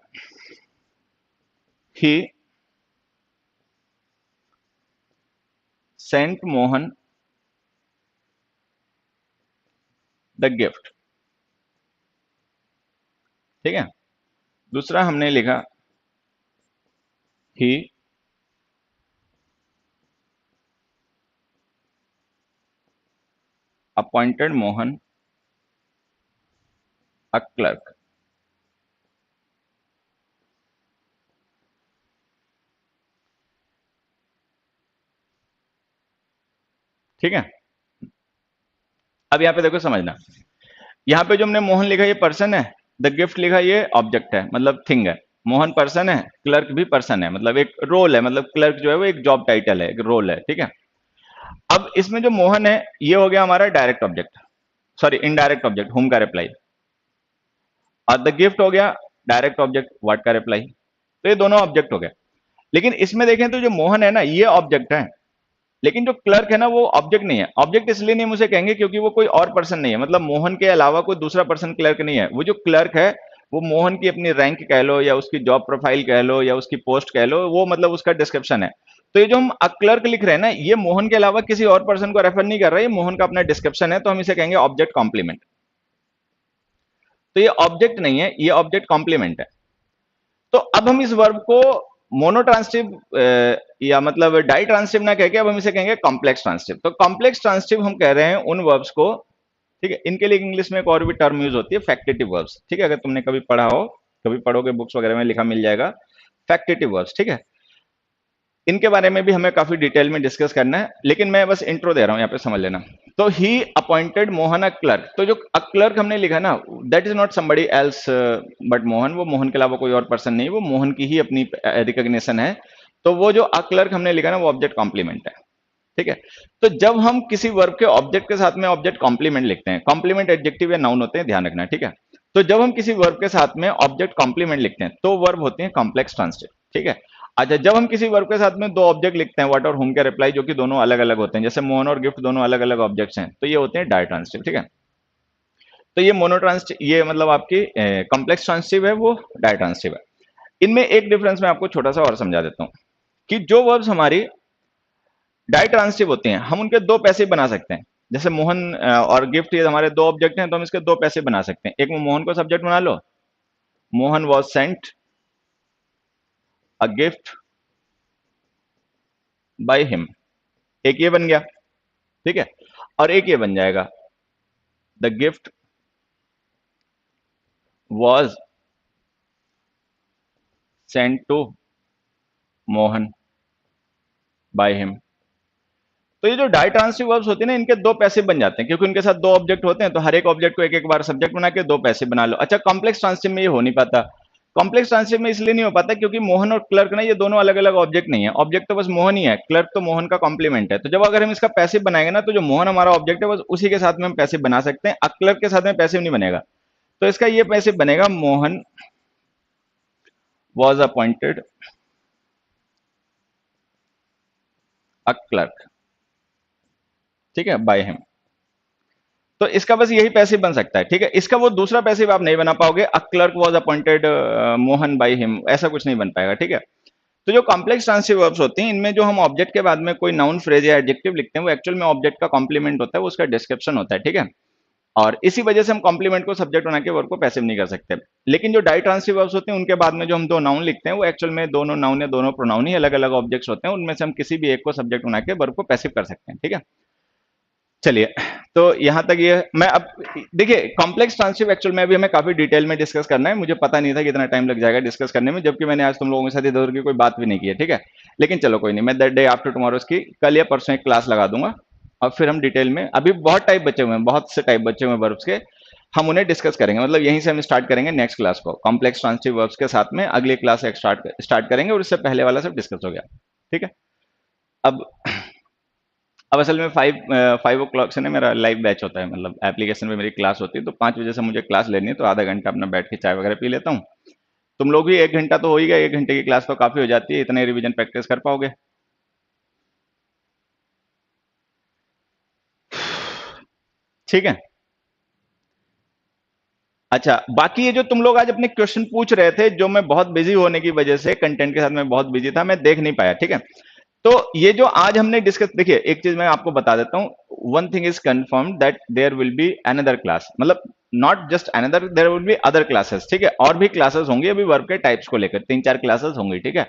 ही सेंट मोहन द गिफ्ट, ठीक है। दूसरा हमने लिखा, ही अपॉइंटेड मोहन अ क्लर्क, ठीक है। अब यहाँ पे देखो समझना, यहाँ पे जो हमने मोहन लिखा ये पर्सन है, द गिफ्ट लिखा ये ऑब्जेक्ट है मतलब थिंग है। मोहन पर्सन है, क्लर्क भी पर्सन है, मतलब एक रोल है, मतलब क्लर्क जो है वो एक जॉब टाइटल है, एक रोल है, ठीक है। अब इसमें जो मोहन है ये हो गया हमारा direct object, sorry indirect object, home का रिप्लाई। और द गिफ्ट हो गया डायरेक्ट ऑब्जेक्ट, व्हाट का रिप्लाई। तो ये दोनों ऑब्जेक्ट हो गए। लेकिन इसमें देखें तो जो मोहन है ना ये ऑब्जेक्ट है, लेकिन जो क्लर्क है ना वो ऑब्जेक्ट नहीं है। ऑब्जेक्ट इसलिए नहीं मुझे कहेंगे क्योंकि वो कोई और पर्सन नहीं है, मतलब मोहन के अलावा कोई दूसरा पर्सन क्लर्क नहीं है। वो जो क्लर्क है वो मोहन की अपनी रैंक कह लो या उसकी जॉब प्रोफाइल कह लो या उसकी पोस्ट कह लो, वो मतलब उसका डिस्क्रिप्शन है। तो ये जो हम क्लर्क लिख रहे हैं ना ये मोहन के अलावा किसी और पर्सन को रेफर नहीं कर रहा है, ये मोहन का अपना डिस्क्रिप्शन है, तो हम इसे कहेंगे ऑब्जेक्ट कॉम्प्लीमेंट। तो ये ऑब्जेक्ट नहीं है, ये ऑब्जेक्ट कॉम्प्लीमेंट है। तो अब हम इस वर्ब को मोनोट्रांसिटिव या मतलब डाई ट्रांसिटिव ना कह के अब हम इसे कहेंगे कॉम्प्लेक्स ट्रांसिटिव। तो कॉम्प्लेक्स ट्रांसिटिव हम कह रहे हैं उन वर्ब्स को, ठीक है। इनके लिए इंग्लिश में एक और भी टर्म यूज होती है, फैक्टेटिव वर्ब्स, ठीक है। अगर तुमने कभी पढ़ा हो, कभी पढ़ोगे बुक्स वगैरह में लिखा मिल जाएगा फैक्टेटिव वर्ब्स, ठीक है। इनके बारे में भी हमें काफी डिटेल में डिस्कस करना है, लेकिन मैं बस इंट्रो दे रहा हूं यहाँ पे, समझ लेना। तो ही अपॉइंटेड मोहन अ क्लर्क, तो जो अ क्लर्क हमने लिखा ना that is not somebody else but Mohan, वो मोहन के अलावा कोई और पर्सन नहीं, वो मोहन की ही अपनी रिकॉग्निशन है। तो वो जो अ क्लर्क हमने लिखा ना वो ऑब्जेक्ट कॉम्प्लीमेंट है, ठीक है। तो जब हम किसी वर्ब के ऑब्जेक्ट के साथ में ऑब्जेक्ट कॉम्प्लीमेंट लिखते हैं, कॉम्प्लीमेंट एडजेक्टिव या नाउन होते हैं, ध्यान रखना, ठीक है। तो जब हम किसी वर्ब के साथ में ऑब्जेक्ट कॉम्प्लीमेंट लिखते हैं तो वर्ब होते हैं कॉम्प्लेक्स ट्रांसिटिव, ठीक है। अच्छा, जब हम किसी वर्ब के साथ में दो ऑब्जेक्ट लिखते हैं, व्हाट और होम के रिप्लाई, जो कि दोनों अलग अलग होते हैं, जैसे मोहन और गिफ्ट दोनों अलग अलग ऑब्जेक्ट्स हैं, तो ये होते हैं डाई ट्रांसिटिव, ठीक है। तो ये मोनोट्रांसिटिव, ये मतलब आपकी कॉम्प्लेक्स ट्रांसिटिव है, वो डाई ट्रांसिटिव है। इनमें एक डिफरेंस मैं आपको छोटा सा और समझा देता हूं कि जो वर्ब्स हमारी डाई ट्रांसिटिव होती हैं हम उनके दो पैसे बना सकते हैं। जैसे मोहन और गिफ्ट, ये हमारे दो ऑब्जेक्ट हैं, तो हम इसके दो पैसे बना सकते हैं। एक में मोहन को सब्जेक्ट बना लो, Mohan was sent a gift by him, एक ये बन गया, ठीक है। और एक ये बन जाएगा, the gift was sent to Mohan by him. तो ये जो डाई ट्रांसिटिव वर्ब्स होते हैं ना इनके दो पैसे बन जाते हैं, क्योंकि उनके साथ दो ऑब्जेक्ट होते हैं, तो हर एक ऑब्जेक्ट को एक एक बार सब्जेक्ट बना के दो पैसे बना लो। अच्छा, कॉम्प्लेक्स ट्रांसिटिव में ये हो नहीं पाता। कॉम्प्लेक्स ट्रांसिटिव में इसलिए नहीं हो पाता क्योंकि मोहन और क्लर्क ना ये दोनों अलग अलग ऑब्जेक्ट नहीं है, ऑब्जेक्ट तो बस मोहन ही है, क्लर्क तो मोहन का कॉम्प्लीमेंट है। तो जब अगर हम इसका पैसे बनाएंगे ना तो जो मोहन हमारा ऑब्जेक्ट है बस उसी के साथ में हम पैसे बना सकते हैं, क्लर्क के साथ में पैसे नहीं बनेगा। तो इसका ये पैसे बनेगा, Mohan was appointed a clerk, ठीक है, बाय हिम। तो इसका बस यही पैसिव बन सकता है, ठीक है। इसका वो दूसरा पैसिव आप नहीं बना पाओगे, a clerk was appointed Mohan by him, ऐसा कुछ नहीं बन पाएगा, ठीक है। तो जो कॉम्प्लेक्स ट्रांसिटिव वर्ब्स होती हैं इनमें जो हम ऑब्जेक्ट के बाद में कोई नाउन फ्रेज या एडजेक्टिव लिखते हैं वो एक्चुअल में ऑब्जेक्ट का कॉम्प्लीमेंट होता है, वो उसका डिस्क्रिप्शन होता है, ठीक है। और इसी वजह से हम कॉम्प्लीमेंट को सब्जेक्ट बना के वर्ब को पैसिव नहीं कर सकते। लेकिन जो डाई ट्रांसिटिव वर्ब्स होते हैं उनके बाद में जो हम दो नाउन लिखते हैं वो एक्चुअल में दोनों नाउन या दोनों प्रोनाउन ही अलग अलग ऑब्जेक्ट्स होते हैं, उनमें से हम किसी भी एक को सब्जेक्ट बना के वर्ब को पैसिव कर सकते हैं। ठीक है, चलिए, तो यहां तक ये मैं अब देखिए कॉम्प्लेक्स ट्रांसिटिव एक्चुअल में अभी हमें काफी डिटेल में डिस्कस करना है। मुझे पता नहीं था कितना टाइम लग जाएगा डिस्कस करने में, जबकि मैंने आज तुम लोगों के साथ इधर उधर की कोई बात भी नहीं की है। ठीक है, लेकिन चलो कोई नहीं, मैं दैट डे आफ्टर टुमारो की कल या परसों एक क्लास लगा दूंगा और फिर हम डिटेल में, अभी बहुत टाइप बचे हुए हैं, बहुत से टाइप बचे हुए हैं वर्ब्स के, हम उन्हें डिस्कस करेंगे। मतलब यहीं से हम स्टार्ट करेंगे नेक्स्ट क्लास को कॉम्प्लेक्स ट्रांसिटिव वर्ब्स के साथ में, अगली क्लास स्टार्ट करेंगे और इससे पहले वाला सब डिस्कस हो गया। ठीक है, अब अब असल में 5 o'clock से ना मेरा लाइव बैच होता है, मतलब एप्लीकेशन पे मेरी क्लास होती है, तो 5 बजे से मुझे क्लास लेनी है, तो आधा घंटा अपना बैठ के चाय वगैरह पी लेता हूँ। तुम लोग भी 1 घंटा तो हो ही गया, 1 घंटे की क्लास तो काफी हो जाती है, इतने रिवीजन प्रैक्टिस कर पाओगे? ठीक है, अच्छा बाकी ये जो तुम लोग आज अपने क्वेश्चन पूछ रहे थे, जो मैं बहुत बिजी होने की वजह से कंटेंट के साथ मैं बहुत बिजी था, मैं देख नहीं पाया। ठीक है, तो ये जो आज हमने डिस्कस, देखिए एक चीज मैं आपको बता देता हूँ, one thing is confirm that there will be another class, मतलब not just another, there will be other classes. ठीक है, और भी क्लासेस होंगी अभी वर्ब के टाइप्स को लेकर, 3-4 क्लासेस होंगी। ठीक है,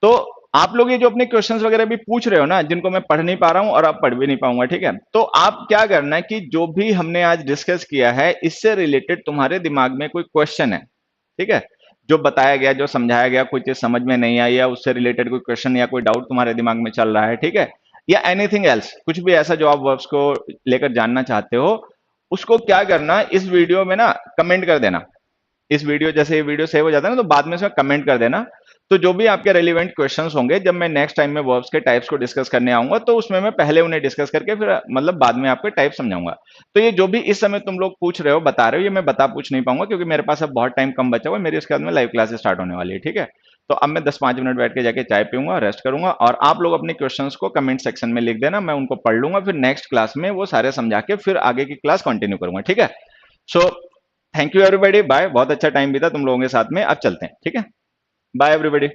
तो आप लोग ये जो अपने क्वेश्चंस वगैरह भी पूछ रहे हो ना, जिनको मैं पढ़ नहीं पा रहा हूं और अब पढ़ भी नहीं पाऊंगा, ठीक है, तो आप क्या करना है कि जो भी हमने आज डिस्कस किया है इससे रिलेटेड तुम्हारे दिमाग में कोई क्वेश्चन है, ठीक है, जो बताया गया, जो समझाया गया, कोई चीज समझ में नहीं आई या उससे रिलेटेड कोई क्वेश्चन या कोई डाउट तुम्हारे दिमाग में चल रहा है, ठीक है, या एनीथिंग एल्स, कुछ भी ऐसा जो आप वर्ब्स को लेकर जानना चाहते हो, उसको क्या करना, इस वीडियो में ना कमेंट कर देना। इस वीडियो, जैसे ये वीडियो सेव हो जाता है ना, तो बाद में इसमें कमेंट कर देना। तो जो भी आपके रेलिवेंट क्वेश्चंस होंगे, जब मैं नेक्स्ट टाइम में वर्ब्स के टाइप्स को डिस्कस करने आऊंगा, तो उसमें मैं पहले उन्हें डिस्कस करके फिर मतलब बाद में आपको टाइप समझाऊंगा। तो ये जो भी इस समय तुम लोग पूछ रहे हो, बता रहे हो, ये मैं बता पूछ नहीं पाऊंगा, क्योंकि मेरे पास अब बहुत टाइम कम बचा हुआ है, मेरी उसके बाद में लाइव क्लास स्टार्ट होने वाली है। ठीक है, तो अब मैं 10-5 मिनट बैठ के जाके चाय पीऊंगा, रेस्ट करूंगा, और आप लोग अपने क्वेश्चंस को कमेंट सेक्शन में लिख देना, मैं उनको पढ़ लूंगा, फिर नेक्स्ट क्लास में वो सारे समझा के फिर आगे की क्लास कंटिन्यू करूंगा। ठीक है, so thank you everybody, bye. बहुत अच्छा टाइम बीता तुम लोगों के साथ में, अब चलते हैं। ठीक है, बाय एवरीबॉडी।